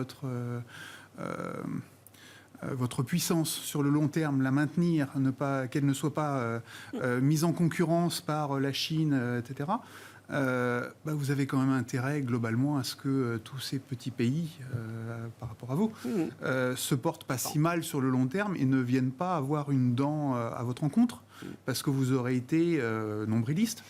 votre puissance sur le long terme, la maintenir, qu'elle ne soit pas mise en concurrence par la Chine, etc., vous avez quand même intérêt globalement à ce que tous ces petits pays, par rapport à vous, se portent pas si mal sur le long terme et ne viennent pas avoir une dent à votre encontre, parce que vous aurez été nombriliste.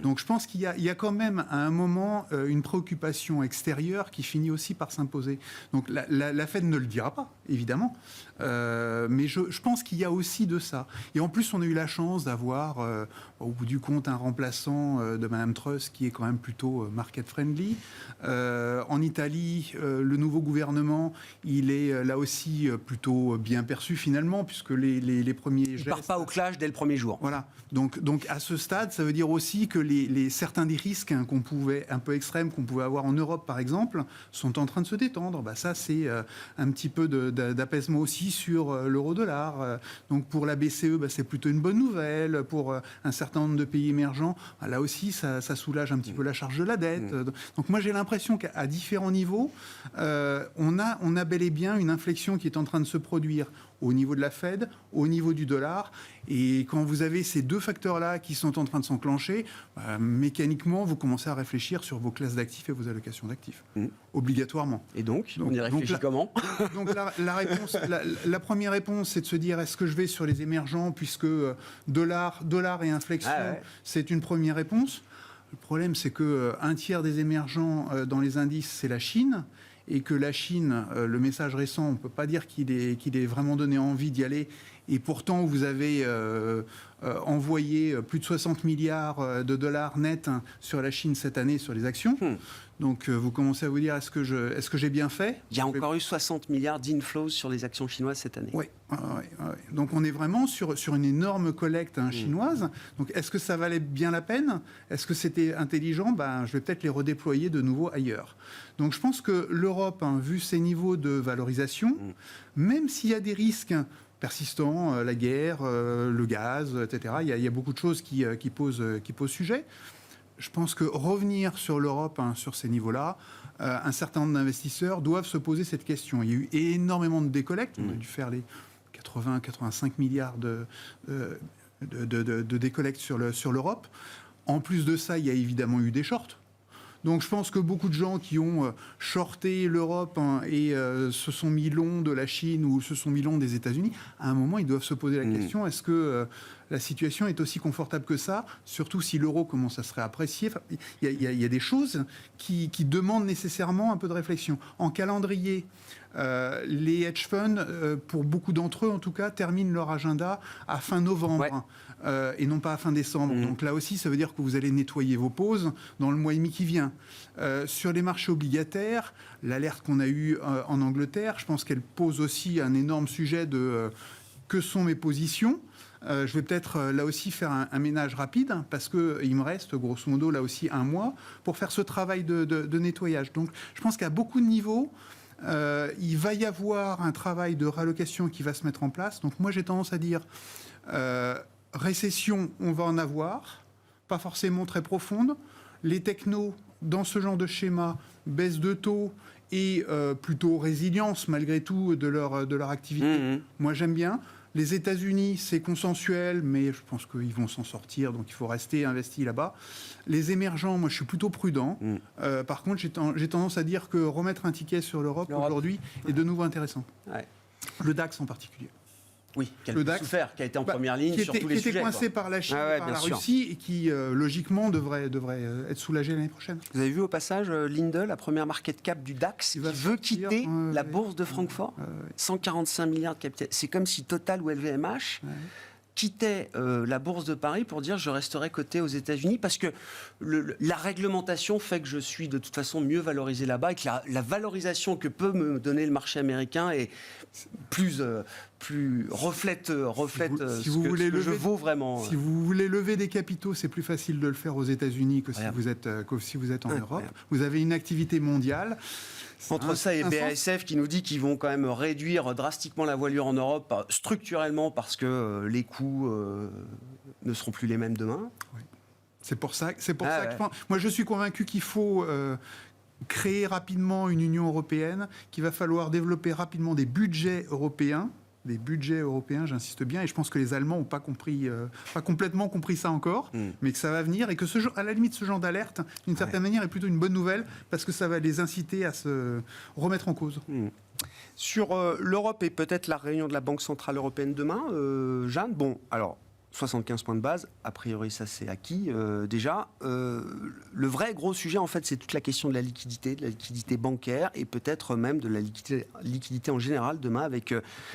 Donc je pense qu'il y a quand même à un moment une préoccupation extérieure qui finit aussi par s'imposer. Donc la Fed ne le dira pas, évidemment, mais je pense qu'il y a aussi de ça. Et en plus, on a eu la chance d'avoir, au bout du compte, un remplaçant de Mme Truss qui est quand même plutôt market-friendly. En Italie, le nouveau gouvernement, il est là aussi plutôt bien perçu finalement, puisque les premiers gestes... Il ne part pas au clash dès le premier jour. Voilà. Donc à ce stade, ça veut dire aussi que certains des risques un peu extrêmes qu'on pouvait avoir en Europe, par exemple, sont en train de se détendre. Ça, c'est un petit peu d'apaisement aussi sur l'euro-dollar. Donc pour la BCE, c'est plutôt une bonne nouvelle. Pour un certain nombre de pays émergents, là aussi, ça soulage un petit peu la charge de la dette. Donc moi, j'ai l'impression qu'à différents niveaux, on a bel et bien une inflexion qui est en train de se produire au niveau de la Fed, au niveau du dollar. Et quand vous avez ces deux facteurs-là qui sont en train de s'enclencher, mécaniquement, vous commencez à réfléchir sur vos classes d'actifs et vos allocations d'actifs, obligatoirement. Et donc on y réfléchit comment ? Donc la première réponse, c'est de se dire, est-ce que je vais sur les émergents, puisque dollar et inflexion, c'est une première réponse. Le problème, c'est qu'un tiers des émergents dans les indices, c'est la Chine. Et que la Chine, le message récent, on ne peut pas dire qu'il est vraiment donné envie d'y aller. et pourtant vous avez envoyé plus de 60 milliards de dollars nets sur la Chine cette année sur les actions. Donc vous commencez à vous dire, est-ce que j'ai bien fait? Il y a encore eu 60 milliards d'inflows sur les actions chinoises cette année. Oui. Donc on est vraiment sur une énorme collecte chinoise. Donc est-ce que ça valait bien la peine? Est-ce que c'était intelligent? Je vais peut-être les redéployer de nouveau ailleurs. Donc je pense que l'Europe, vu ses niveaux de valorisation, même s'il y a des risques persistants, la guerre, le gaz, etc., il y a beaucoup de choses qui posent sujet. Je pense que revenir sur l'Europe, sur ces niveaux-là, un certain nombre d'investisseurs doivent se poser cette question. Il y a eu énormément de décollectes. On a dû faire les 80-85 milliards de décollectes sur l'Europe. En plus de ça, il y a évidemment eu des shorts. Donc je pense que beaucoup de gens qui ont shorté l'Europe et se sont mis long de la Chine ou se sont mis long des États-Unis, à un moment, ils doivent se poser la question, est-ce que la situation est aussi confortable que ça? Surtout si l'euro commence à se réapprécier. Il y a des choses qui demandent nécessairement un peu de réflexion. En calendrier, les hedge funds, pour beaucoup d'entre eux en tout cas, terminent leur agenda à fin novembre. Et non pas à fin décembre. Donc là aussi, ça veut dire que vous allez nettoyer vos pauses dans le mois et demi qui vient. Sur les marchés obligataires, l'alerte qu'on a eue en Angleterre, je pense qu'elle pose aussi un énorme sujet de que sont mes positions. Je vais peut-être là aussi faire un ménage rapide parce qu'il me reste grosso modo là aussi un mois pour faire ce travail de nettoyage. Donc je pense qu'à beaucoup de niveaux, il va y avoir un travail de réallocation qui va se mettre en place. Donc moi j'ai tendance à dire... récession, on va en avoir, pas forcément très profonde. Les technos, dans ce genre de schéma, baisse de taux et plutôt résilience malgré tout de leur activité. Moi, j'aime bien. Les États-Unis, c'est consensuel, mais je pense qu'ils vont s'en sortir, donc il faut rester investi là-bas. Les émergents, moi, je suis plutôt prudent. Par contre, j'ai tendance à dire que remettre un ticket sur l'Europe aujourd'hui est de nouveau intéressant. Ouais. Le DAX en particulier. Oui, qui a souffert, qui a été en première ligne sur tous les sujets. Qui était coincé par la Chine, par la Russie, et qui, logiquement, devrait être soulagé l'année prochaine. Vous avez vu au passage Linde, la première market cap du DAX, qui veut quitter la bourse de Francfort, 145 milliards de capital. C'est comme si Total ou LVMH quittait la bourse de Paris pour dire je resterai coté aux États-Unis parce que la réglementation fait que je suis de toute façon mieux valorisé là-bas et que la valorisation que peut me donner le marché américain est plus reflète ce que je vaux vraiment. Si vous voulez lever des capitaux, c'est plus facile de le faire aux États-Unis que si vous êtes en Europe. Vous avez une activité mondiale. Entre ça et BASF qui nous dit qu'ils vont quand même réduire drastiquement la voilure en Europe structurellement parce que les coûts ne seront plus les mêmes demain. Oui. C'est pour ça que je pense. Moi, je suis convaincu qu'il faut créer rapidement une Union européenne, qu'il va falloir développer rapidement des budgets européens. Des budgets européens, j'insiste bien, et je pense que les Allemands n'ont pas complètement compris ça encore, mais que ça va venir, et que à la limite, ce genre d'alerte, d'une certaine manière, est plutôt une bonne nouvelle, parce que ça va les inciter à se remettre en cause. Sur l'Europe et peut-être la réunion de la Banque Centrale Européenne demain, Jeanne, 75 points de base, a priori ça c'est acquis déjà. Le vrai gros sujet en fait c'est toute la question de la liquidité bancaire et peut-être même de la liquidité en général demain avec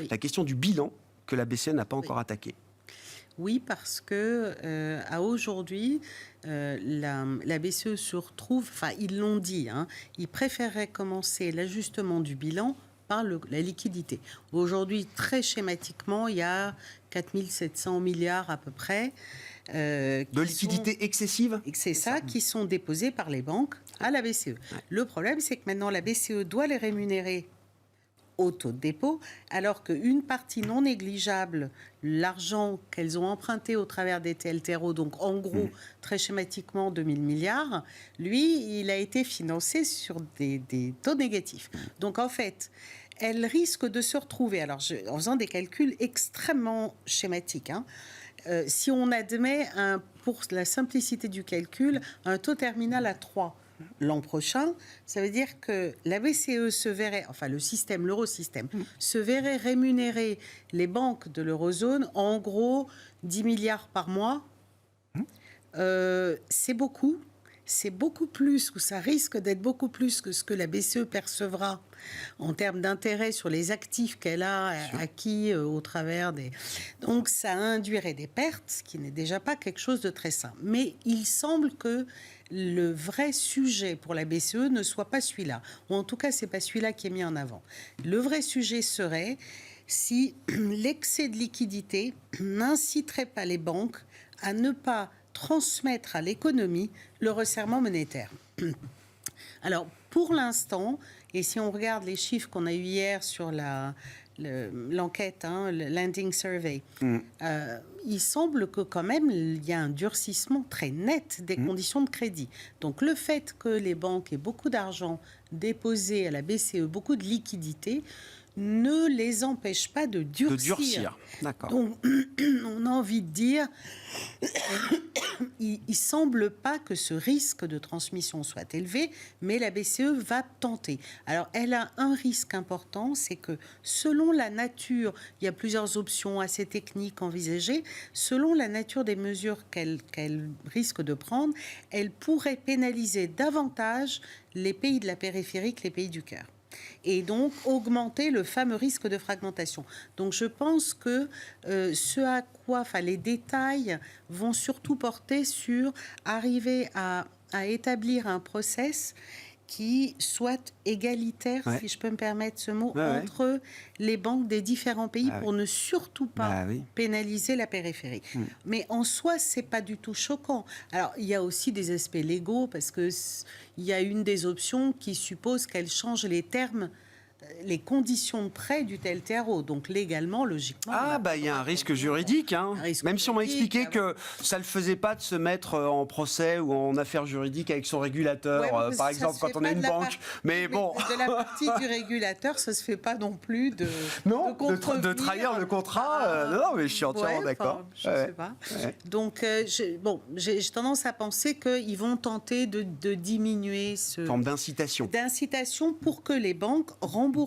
la question du bilan que la BCE n'a pas encore attaqué. Oui, parce que à aujourd'hui, la BCE se retrouve, ils l'ont dit, ils préféraient commencer l'ajustement du bilan par la liquidité. Aujourd'hui, très schématiquement, il y a 4 700 milliards à peu près. De liquidités excessives. C'est ça, qui sont déposés par les banques à la BCE. Ouais. Le problème, c'est que maintenant, la BCE doit les rémunérer au taux de dépôt, alors qu'une partie non négligeable, l'argent qu'elles ont emprunté au travers des TLTRO, donc en gros, très schématiquement, 2000 milliards, lui, il a été financé sur des taux négatifs. Donc en fait, elles risquent de se retrouver, en faisant des calculs extrêmement schématiques, si on admet, pour la simplicité du calcul, un taux terminal à 3 l'an prochain, ça veut dire que la BCE se verrait, l'eurosystème, se verrait rémunérer les banques de l'eurozone en gros 10 milliards par mois. C'est beaucoup. c'est beaucoup plus, ou ça risque d'être beaucoup plus que ce que la BCE percevra en termes d'intérêt sur les actifs qu'elle a acquis au travers des... Donc ça induirait des pertes, ce qui n'est déjà pas quelque chose de très simple. Mais il semble que le vrai sujet pour la BCE ne soit pas celui-là. Ou en tout cas, ce n'est pas celui-là qui est mis en avant. Le vrai sujet serait si l'excès de liquidité n'inciterait pas les banques à ne pas transmettre à l'économie le resserrement monétaire. Alors, pour l'instant, et si on regarde les chiffres qu'on a eu hier sur l'enquête, le Lending Survey, il semble que quand même il y a un durcissement très net des conditions de crédit. Donc le fait que les banques aient beaucoup d'argent déposé à la BCE, beaucoup de liquidités, ne les empêche pas de durcir. D'accord. Donc, on a envie de dire, il ne semble pas que ce risque de transmission soit élevé, mais la BCE va tenter. Alors, elle a un risque important, c'est que selon la nature, il y a plusieurs options assez techniques envisagées, selon la nature des mesures qu'elle risque de prendre, elle pourrait pénaliser davantage les pays de la périphérie que les pays du cœur. Et donc augmenter le fameux risque de fragmentation. Donc je pense que les détails vont surtout porter sur arriver à établir un process qui soit égalitaire, si je peux me permettre ce mot, entre les banques des différents pays pour ne surtout pas pénaliser la périphérie. Mais en soi, c'est pas du tout choquant. Alors, il y a aussi des aspects légaux, parce qu'il y a une des options qui suppose qu'elle change les termes, les conditions de prêt du TLTRO. Donc légalement, logiquement... il y a un risque juridique. Même si on m'a expliqué que ça ne le faisait pas de se mettre en procès ou en affaire juridique avec son régulateur, par exemple, quand on est une banque. Mais bon... De la partie du régulateur, ça ne se fait pas non plus de trahir le contrat. Non, mais je suis entièrement d'accord. Je ne sais pas. Donc, j'ai tendance à penser qu'ils vont tenter de diminuer ce... forme d'incitation. D'incitation pour que les banques remboursent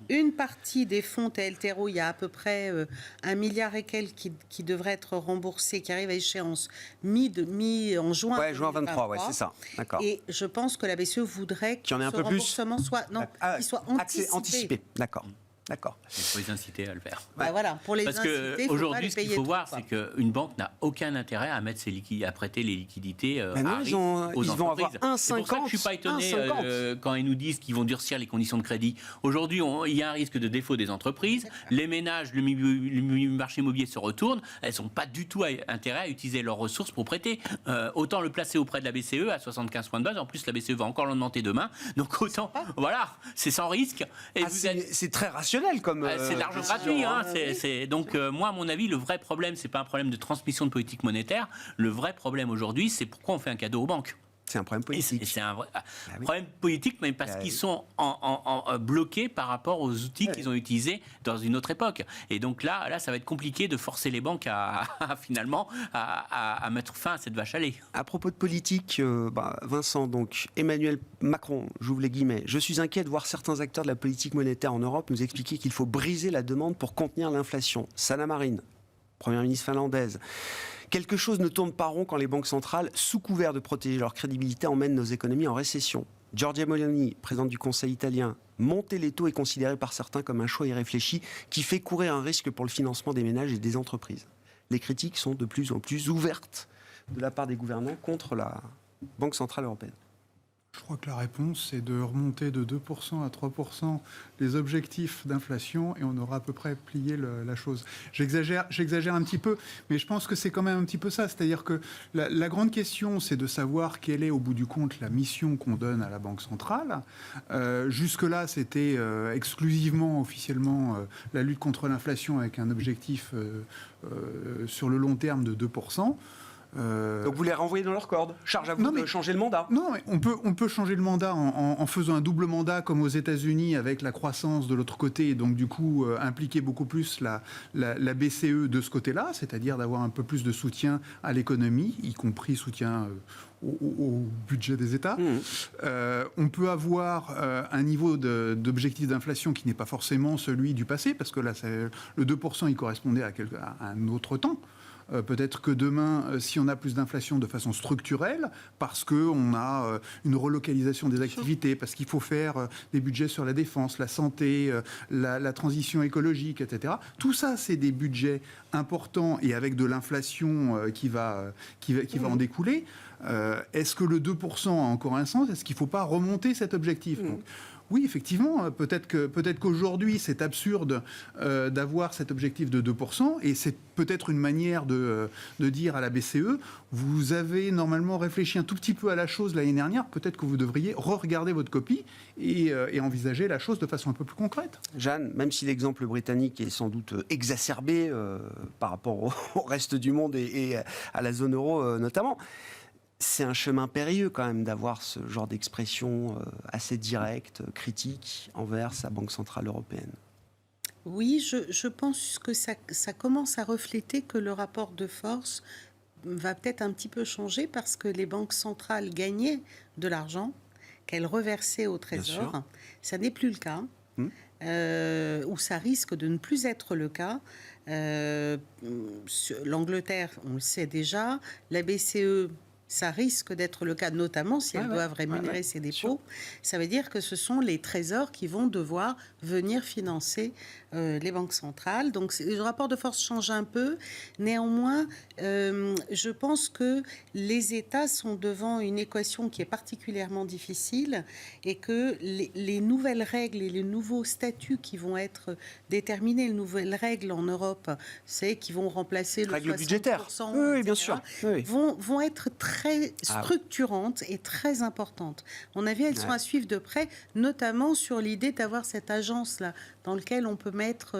une partie des fonds TLTRO. Il y a à peu près 1 milliard et quelques qui devraient être remboursés, qui arrivent à échéance en juin. Ouais, juin 23, c'est ça. D'accord. Et je pense que la BCE voudrait que ce remboursement soit anticipé. D'accord. Il faut les inciter à le faire. Pour les Parce inciter, qu'aujourd'hui, ce qu'il faut voir, c'est qu'une banque n'a aucun intérêt à mettre à prêter les liquidités aux entreprises. Ils vont avoir 1,50. C'est pour ça que je ne suis pas étonné quand ils nous disent qu'ils vont durcir les conditions de crédit. Aujourd'hui, il y a un risque de défaut des entreprises. Les ménages, le marché immobilier se retourne. Elles n'ont pas du tout intérêt à utiliser leurs ressources pour prêter. Autant le placer auprès de la BCE à 75 points de base. En plus, la BCE va encore l'augmenter demain. Donc autant, c'est sans risque. Et c'est très rationnel. C'est de l'argent gratuit. Donc, moi, à mon avis, le vrai problème, c'est pas un problème de transmission de politique monétaire. Le vrai problème aujourd'hui, c'est pourquoi on fait un cadeau aux banques. C'est un problème politique. C'est un problème politique, mais parce qu'ils sont bloqués par rapport aux outils qu'ils ont utilisés dans une autre époque. Et donc là, ça va être compliqué de forcer les banques finalement à mettre fin à cette vache à lait. À propos de politique, Vincent, donc Emmanuel Macron, j'ouvre les guillemets, je suis inquiet de voir certains acteurs de la politique monétaire en Europe nous expliquer qu'il faut briser la demande pour contenir l'inflation. Sanna Marin, première ministre finlandaise. Quelque chose ne tourne pas rond quand les banques centrales, sous couvert de protéger leur crédibilité, emmènent nos économies en récession. Giorgia Meloni, présidente du Conseil italien, monter les taux est considéré par certains comme un choix irréfléchi qui fait courir un risque pour le financement des ménages et des entreprises. Les critiques sont de plus en plus ouvertes de la part des gouvernants contre la Banque centrale européenne. Je crois que la réponse, c'est de remonter de 2% à 3% les objectifs d'inflation et on aura à peu près plié la chose. J'exagère un petit peu, mais je pense que c'est quand même un petit peu ça. C'est-à-dire que la grande question, c'est de savoir quelle est, au bout du compte, la mission qu'on donne à la Banque centrale. Jusque-là, c'était exclusivement, officiellement, la lutte contre l'inflation avec un objectif sur le long terme de 2%. Donc vous les renvoyez dans leur corde. Charge à vous de changer le mandat. Non, mais on peut changer le mandat en faisant un double mandat comme aux États-Unis avec la croissance de l'autre côté et donc du coup impliquer beaucoup plus la BCE de ce côté-là, c'est-à-dire d'avoir un peu plus de soutien à l'économie, y compris soutien au budget des États. On peut avoir un niveau d'objectif d'inflation qui n'est pas forcément celui du passé, parce que là, le 2%, il correspondait à un autre temps. peut-être que demain, si on a plus d'inflation de façon structurelle, parce qu'on a une relocalisation des activités, parce qu'il faut faire des budgets sur la défense, la santé, la transition écologique, etc. Tout ça, c'est des budgets importants et avec de l'inflation qui va en découler. Est-ce que le 2% a encore un sens? Est-ce qu'il ne faut pas remonter cet objectif? Donc, oui, effectivement, peut-être qu'aujourd'hui, c'est absurde d'avoir cet objectif de 2%, et c'est peut-être une manière de dire à la BCE, vous avez normalement réfléchi un tout petit peu à la chose l'année dernière, peut-être que vous devriez re-regarder votre copie et envisager la chose de façon un peu plus concrète. Jeanne, même si l'exemple britannique est sans doute exacerbé par rapport au reste du monde et à la zone euro notamment, c'est un chemin périlleux quand même d'avoir ce genre d'expression assez directe, critique envers sa Banque Centrale Européenne. Oui, je pense que ça commence à refléter que le rapport de force va peut-être un petit peu changer parce que les banques centrales gagnaient de l'argent qu'elles reversaient au Trésor. Ça n'est plus le cas. Ou ça risque de ne plus être le cas. L'Angleterre, on le sait déjà. La BCE, ça risque d'être le cas, notamment si elles doivent rémunérer ces dépôts. Ça veut dire que ce sont les trésors qui vont devoir venir financer les banques centrales. Donc le rapport de force change un peu. Néanmoins, je pense que les États sont devant une équation qui est particulièrement difficile et que les nouvelles règles et les nouveaux statuts qui vont être déterminés, les nouvelles règles en Europe, c'est qui vont remplacer le 60%, budgétaire. Oui, bien sûr. Oui. Vont être très structurantes et très importantes. À mon avis, elles sont à suivre de près, notamment sur l'idée d'avoir cette agence-là dans laquelle on peut mettre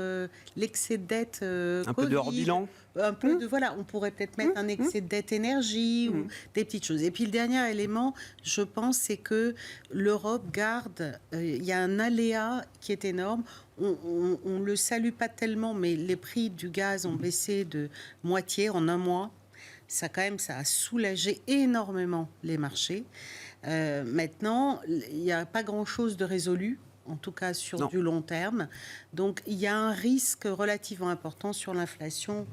l'excès de dette un COVID, peu de hors-bilan. Un peu de, voilà, on pourrait peut-être mettre un excès de dette énergie ou des petites choses. Et puis le dernier élément, je pense, c'est que l'Europe garde, il y a un aléa qui est énorme. On ne le salue pas tellement, mais les prix du gaz ont baissé de moitié en un mois. Ça a soulagé énormément les marchés. Maintenant, il n'y a pas grand-chose de résolu, en tout cas sur du long terme. Donc, il y a un risque relativement important sur l'inflation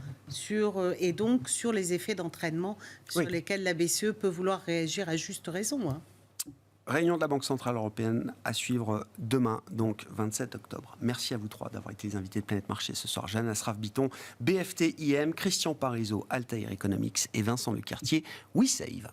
et donc sur les effets d'entraînement sur lesquels la BCE peut vouloir réagir à juste raison. Réunion de la Banque Centrale Européenne à suivre demain, donc 27 octobre. Merci à vous trois d'avoir été les invités de Planète Marché ce soir. Jeanne Asraf-Biton, BFT IM, Christian Parizeau, Altair Economics et Vincent Lecartier, WeSave.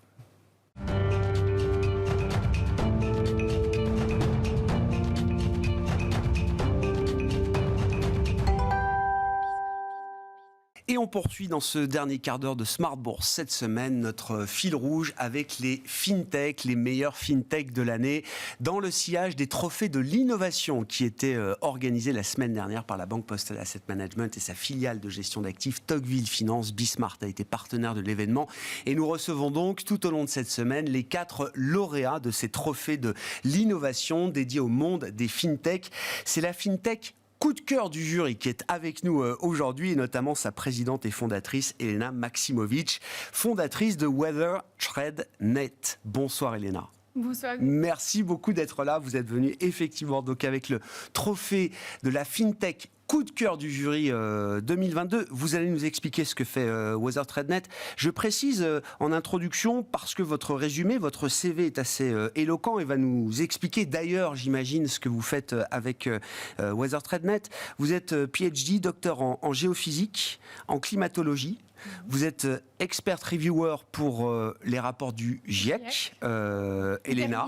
Et on poursuit dans ce dernier quart d'heure de Smart Bourse cette semaine notre fil rouge avec les fintech, les meilleurs fintech de l'année, dans le sillage des trophées de l'innovation qui étaient organisés la semaine dernière par la Banque Postale Asset Management et sa filiale de gestion d'actifs Tocqueville Finance. Bismart a été partenaire de l'événement et nous recevons donc tout au long de cette semaine les 4 lauréats de ces trophées de l'innovation dédiés au monde des fintech. C'est la fintech coup de cœur du jury qui est avec nous aujourd'hui, et notamment sa présidente et fondatrice, Elena Maximovic, fondatrice de WeatherTradeNet. Bonsoir Elena. Bonsoir. Merci beaucoup d'être là. Vous êtes venu effectivement donc avec le trophée de la FinTech coup de cœur du jury 2022. Vous allez nous expliquer ce que fait WeatherTradeNet. Je précise en introduction, parce que votre résumé, votre CV est assez éloquent et va nous expliquer d'ailleurs, j'imagine, ce que vous faites avec WeatherTradeNet. Vous êtes PhD, docteur en géophysique, en climatologie. Vous êtes expert reviewer pour les rapports du GIEC, Elena,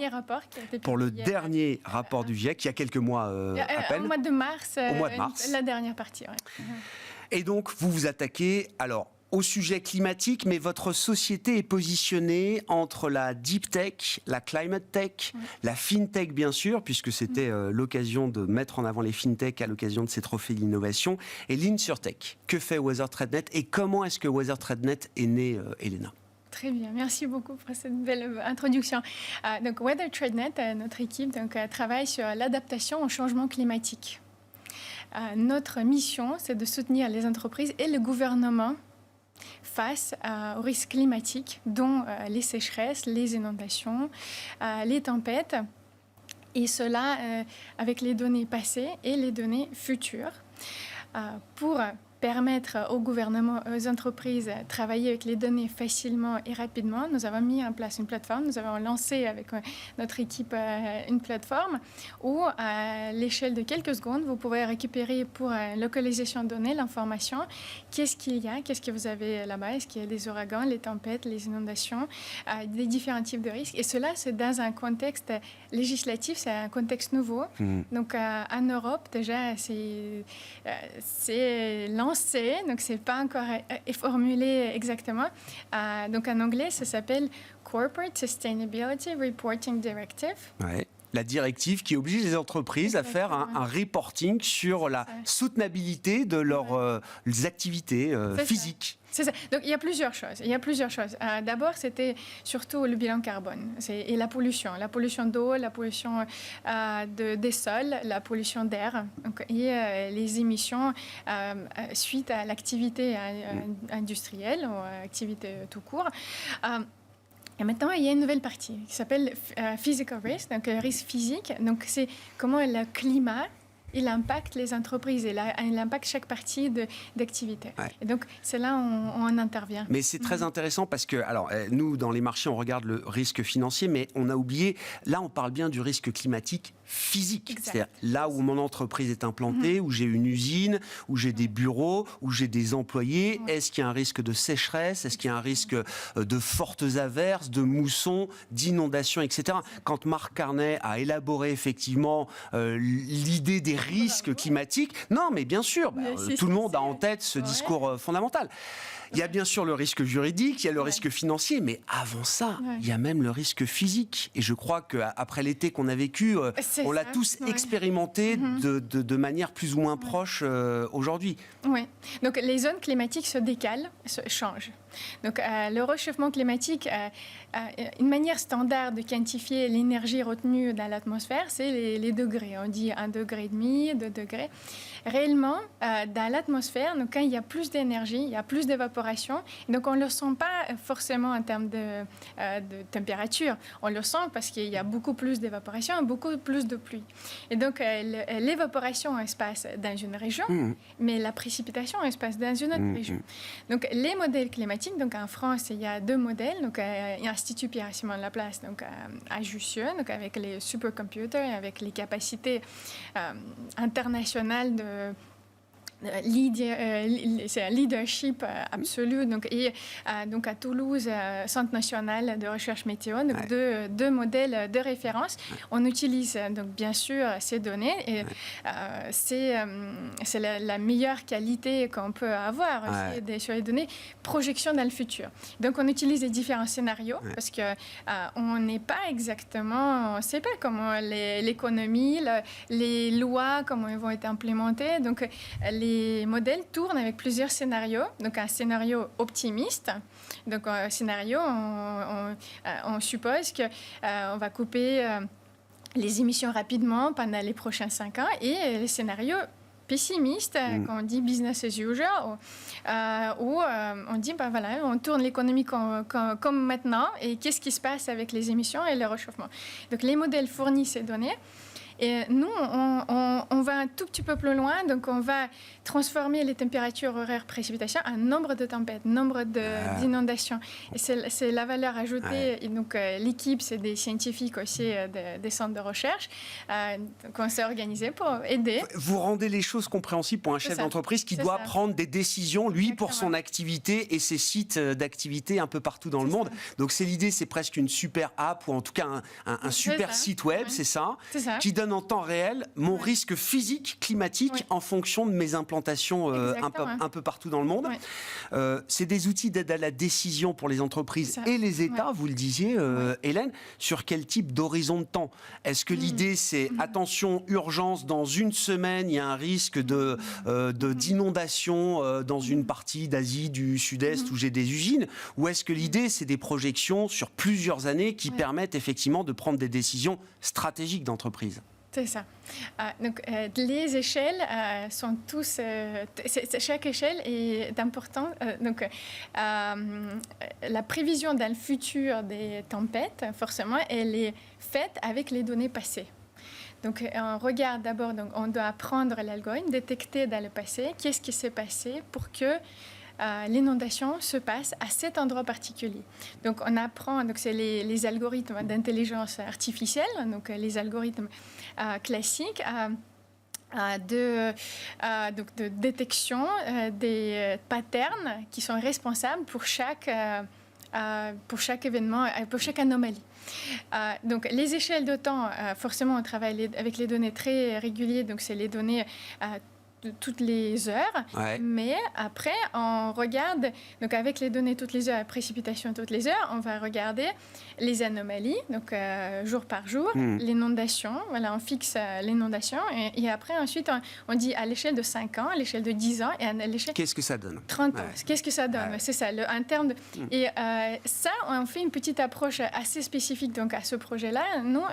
pour le dernier rapport du GIEC, il y a quelques mois à peine. Au mois de mars, la dernière partie. Ouais. Et donc, vous vous attaquez au sujet climatique, mais votre société est positionnée entre la deep tech, la climate tech, la fintech bien sûr, puisque c'était l'occasion de mettre en avant les fintech à l'occasion de ces trophées d'innovation, et l'InsurTech. Que fait WeatherTradeNet et comment est-ce que WeatherTradeNet est né, Elena ? Très bien, merci beaucoup pour cette belle introduction. Donc WeatherTradeNet, notre équipe, travaille sur l'adaptation au changement climatique. Notre mission, c'est de soutenir les entreprises et le gouvernement face aux risques climatiques, dont les sécheresses, les inondations, les tempêtes, et cela avec les données passées et les données futures, pour permettre aux gouvernements, aux entreprises de travailler avec les données facilement et rapidement, nous avons mis en place une plateforme. Nous avons lancé avec notre équipe une plateforme où, à l'échelle de quelques secondes, vous pouvez récupérer pour localisation de données l'information. Qu'est-ce qu'il y a? Qu'est-ce que vous avez là-bas? Est-ce qu'il y a des ouragans, les tempêtes, les inondations, des différents types de risques? Et cela, c'est dans un contexte législatif, c'est un contexte nouveau. Donc, en Europe, déjà, c'est lancé, donc c'est pas encore formulé exactement. Donc, en anglais, ça s'appelle Corporate Sustainability Reporting Directive. Ouais. La directive qui oblige les entreprises à faire un reporting sur la soutenabilité de leurs activités physiques. C'est ça. Donc, il y a plusieurs choses. D'abord, c'était surtout le bilan carbone et la pollution. La pollution d'eau, la pollution des sols, la pollution d'air et les émissions suite à l'activité industrielle ou activité tout court. Et maintenant, il y a une nouvelle partie qui s'appelle Physical Risk, donc risque physique. Donc, c'est comment le climat il impacte les entreprises et il impacte chaque partie d'activité. Ouais. Et donc, c'est là où on intervient. Mais c'est très intéressant parce que, alors, nous, dans les marchés, on regarde le risque financier, mais on a oublié, là, on parle bien du risque climatique physique. Exact. C'est-à-dire là où mon entreprise est implantée, où j'ai une usine, où j'ai des bureaux, où j'ai des employés. Est-ce qu'il y a un risque de sécheresse? Est-ce qu'il y a un risque de fortes averses, de moussons, d'inondations, etc. Quand Marc Carnet a élaboré effectivement l'idée des risques climatiques, non, mais bien sûr, tout le monde a en tête ce discours fondamental. Il y a bien sûr le risque juridique, il y a le risque financier, mais avant ça, il y a même le risque physique. Et je crois qu'après l'été qu'on a vécu, on l'a tous expérimenté de manière plus ou moins proche aujourd'hui. Oui. Donc les zones climatiques se décalent, changent. Donc le réchauffement climatique, une manière standard de quantifier l'énergie retenue dans l'atmosphère, c'est les degrés. On dit 1,5 degré, 2 degrés. Réellement, dans l'atmosphère, donc, quand il y a plus d'énergie, il y a plus d'évaporation. Donc, on ne le sent pas forcément en termes de température. On le sent parce qu'il y a beaucoup plus d'évaporation et beaucoup plus de pluie. Et donc, l'évaporation, elle se passe dans une région, mais la précipitation, elle se passe dans une autre région. Donc, les modèles climatiques, donc en France, il y a 2 modèles. Donc, l'Institut Pierre-Simon Laplace, donc à Jussieu, donc avec les supercomputers, avec les capacités internationales c'est un leadership absolu. Donc, et donc à Toulouse, Centre national de recherche météo, donc deux modèles de référence. On utilise donc bien sûr ces données et c'est la meilleure qualité qu'on peut avoir sur les données. Projection dans le futur. Donc on utilise les différents scénarios parce que on n'est pas exactement, on ne sait pas comment l'économie, les lois, comment elles vont être implémentées. Donc les modèles tournent avec plusieurs scénarios. Donc, un scénario optimiste. Donc, un scénario, on suppose qu'on va couper les émissions rapidement pendant les prochains 5 ans. Et les scénarios pessimiste, quand on dit business as usual, où on dit, voilà, on tourne l'économie comme maintenant, et qu'est-ce qui se passe avec les émissions et le réchauffement. Donc, les modèles fournissent ces données. Et nous, on va un tout petit peu plus loin, donc on va transformer les températures horaires précipitations en nombre de tempêtes, nombre d'inondations. Et c'est la valeur ajoutée. Et donc l'équipe, c'est des scientifiques aussi des centres de recherche qu'on s'est organisé pour aider. Vous rendez les choses compréhensibles pour un chef d'entreprise qui doit prendre des décisions, lui, pour son activité et ses sites d'activité un peu partout dans le monde. Donc c'est l'idée, c'est presque une super app ou en tout cas un super site web, c'est ça, qui donne en temps réel mon risque physique, climatique, en fonction de mes implantations un peu partout dans le monde. C'est des outils d'aide à la décision pour les entreprises et les États, vous le disiez, Hélène, sur quel type d'horizon de temps? Est-ce que l'idée, c'est attention, urgence, dans une semaine, il y a un risque d'inondation dans une partie d'Asie du Sud-Est où j'ai des usines? Ou est-ce que l'idée, c'est des projections sur plusieurs années qui permettent effectivement de prendre des décisions stratégiques d'entreprise? C'est ça. Donc, les échelles sont tous... chaque échelle est importante. Donc, la prévision dans le futur des tempêtes, forcément, elle est faite avec les données passées. Donc, on regarde d'abord, donc, on doit apprendre l'algorithme, détecter dans le passé qu'est-ce qui s'est passé pour que l'inondation se passe à cet endroit particulier. Donc, on apprend, donc c'est les algorithmes d'intelligence artificielle, donc les algorithmes classiques, de détection des patterns qui sont responsables pour chaque événement, pour chaque anomalie. Donc, les échelles de temps, forcément, on travaille avec les données très régulières, donc c'est les données toutes les heures, mais après, on regarde, donc avec les données toutes les heures, précipitation toutes les heures, on va regarder les anomalies, donc jour par jour, l'inondation, voilà, on fixe l'inondation, et après, ensuite, on dit à l'échelle de 5 ans, à l'échelle de 10 ans, et à l'échelle... Qu'est-ce que ça donne? 30 ans. Qu'est-ce que ça donne? C'est ça, en termes de... Et ça, on fait une petite approche assez spécifique donc, à ce projet-là. Nous,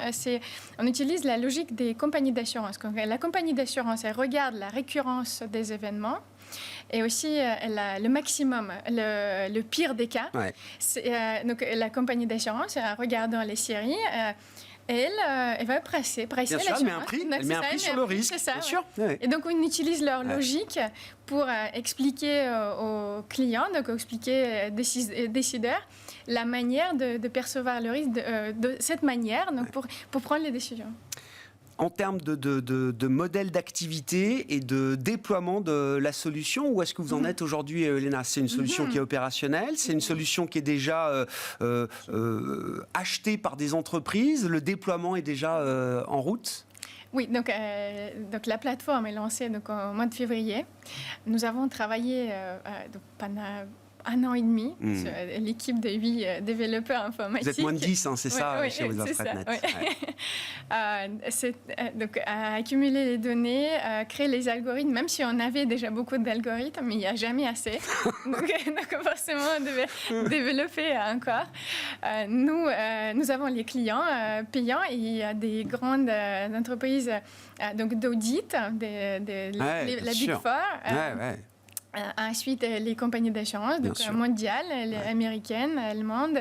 on utilise la logique des compagnies d'assurance. La compagnie d'assurance, elle regarde la récurrence des événements et aussi le maximum, le pire des cas. Donc, la compagnie d'assurance, en regardant les séries, elle va presser bien sûr, l'assurance. Elle met un prix sur le risque, ça, bien sûr. Et donc, on utilise leur logique pour expliquer aux clients, donc expliquer aux décideurs, la manière de percevoir le risque de cette manière, donc pour prendre les décisions. En termes de modèle d'activité et de déploiement de la solution, où est-ce que vous en êtes aujourd'hui, Elena? C'est une solution qui est opérationnelle, c'est une solution qui est déjà achetée par des entreprises, le déploiement est déjà en route? Oui, donc la plateforme est lancée donc, au mois de février. Nous avons travaillé pendant 1 an et demi sur l'équipe de 8 développeurs informatiques. Vous êtes moins de 10, hein, c'est ça, chez WeatherThreadNet. Donc, accumuler les données, créer les algorithmes, même si on avait déjà beaucoup d'algorithmes, mais il n'y a jamais assez. donc, forcément, on devait développer encore. Nous avons les clients payants et il y a des grandes entreprises d'audit, la Big Four. Ensuite, les compagnies d'assurance, donc mondiales, américaines, allemandes,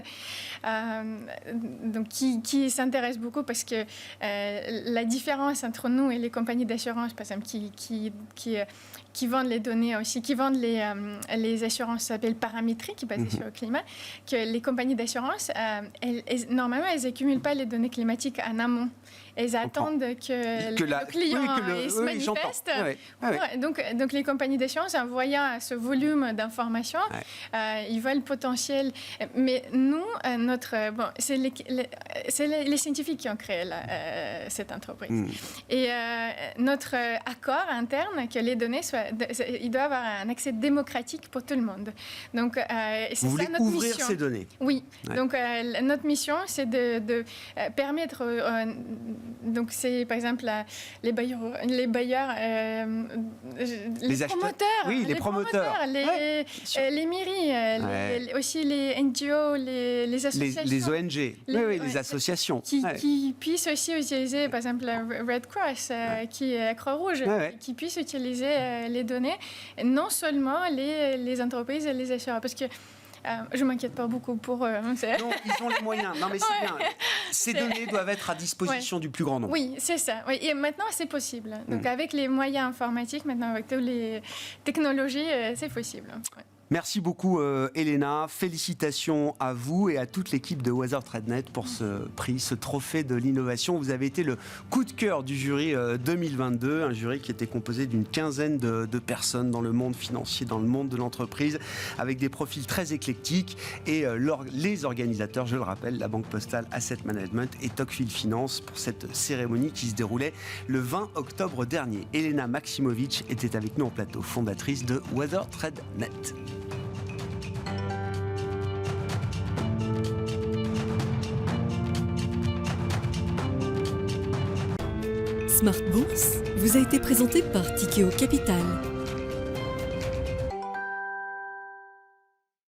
donc qui s'intéressent beaucoup parce que la différence entre nous et les compagnies d'assurance, par exemple, qui vendent les données aussi, qui vendent les assurances s'appellent paramétriques, basées sur le climat, que les compagnies d'assurance, normalement, elles n'accumulent pas les données climatiques en amont. Elles attendent que le client se manifeste. Donc, les compagnies d'assurance, en voyant ce volume d'informations, ils voient le potentiel. Mais nous, c'est les scientifiques qui ont créé cette entreprise. Et notre accord interne, que les données il doit avoir un accès démocratique pour tout le monde. Donc, c'est vous ça voulez notre ouvrir mission. ces données? Oui. Donc, notre mission, c'est de permettre... donc, c'est par exemple les bailleurs, les promoteurs, les promoteurs, les mairies, aussi les NGO, les associations, les ONG, les associations, qui puissent aussi utiliser, par exemple, Red Cross, qui est Croix-Rouge, qui puissent utiliser les données, non seulement les entreprises et les assureurs, parce que je ne m'inquiète pas beaucoup pour eux. Non, ils ont les moyens. Non, mais c'est bien. Ces données doivent être à disposition du plus grand nombre. Oui, c'est ça. Oui. Et maintenant, c'est possible. Donc, avec les moyens informatiques, maintenant, avec toutes les technologies, c'est possible. Merci beaucoup, Elena. Félicitations à vous et à toute l'équipe de WeatherTreadNet pour ce prix, ce trophée de l'innovation. Vous avez été le coup de cœur du jury 2022, un jury qui était composé d'une quinzaine de personnes dans le monde financier, dans le monde de l'entreprise, avec des profils très éclectiques. Et les organisateurs, je le rappelle, la Banque Postale Asset Management et Tocqueville Finance, pour cette cérémonie qui se déroulait le 20 octobre dernier. Elena Maximovic était avec nous en plateau, fondatrice de WeatherTreadNet. Smart Bourse vous a été présenté par Tikeo Capital.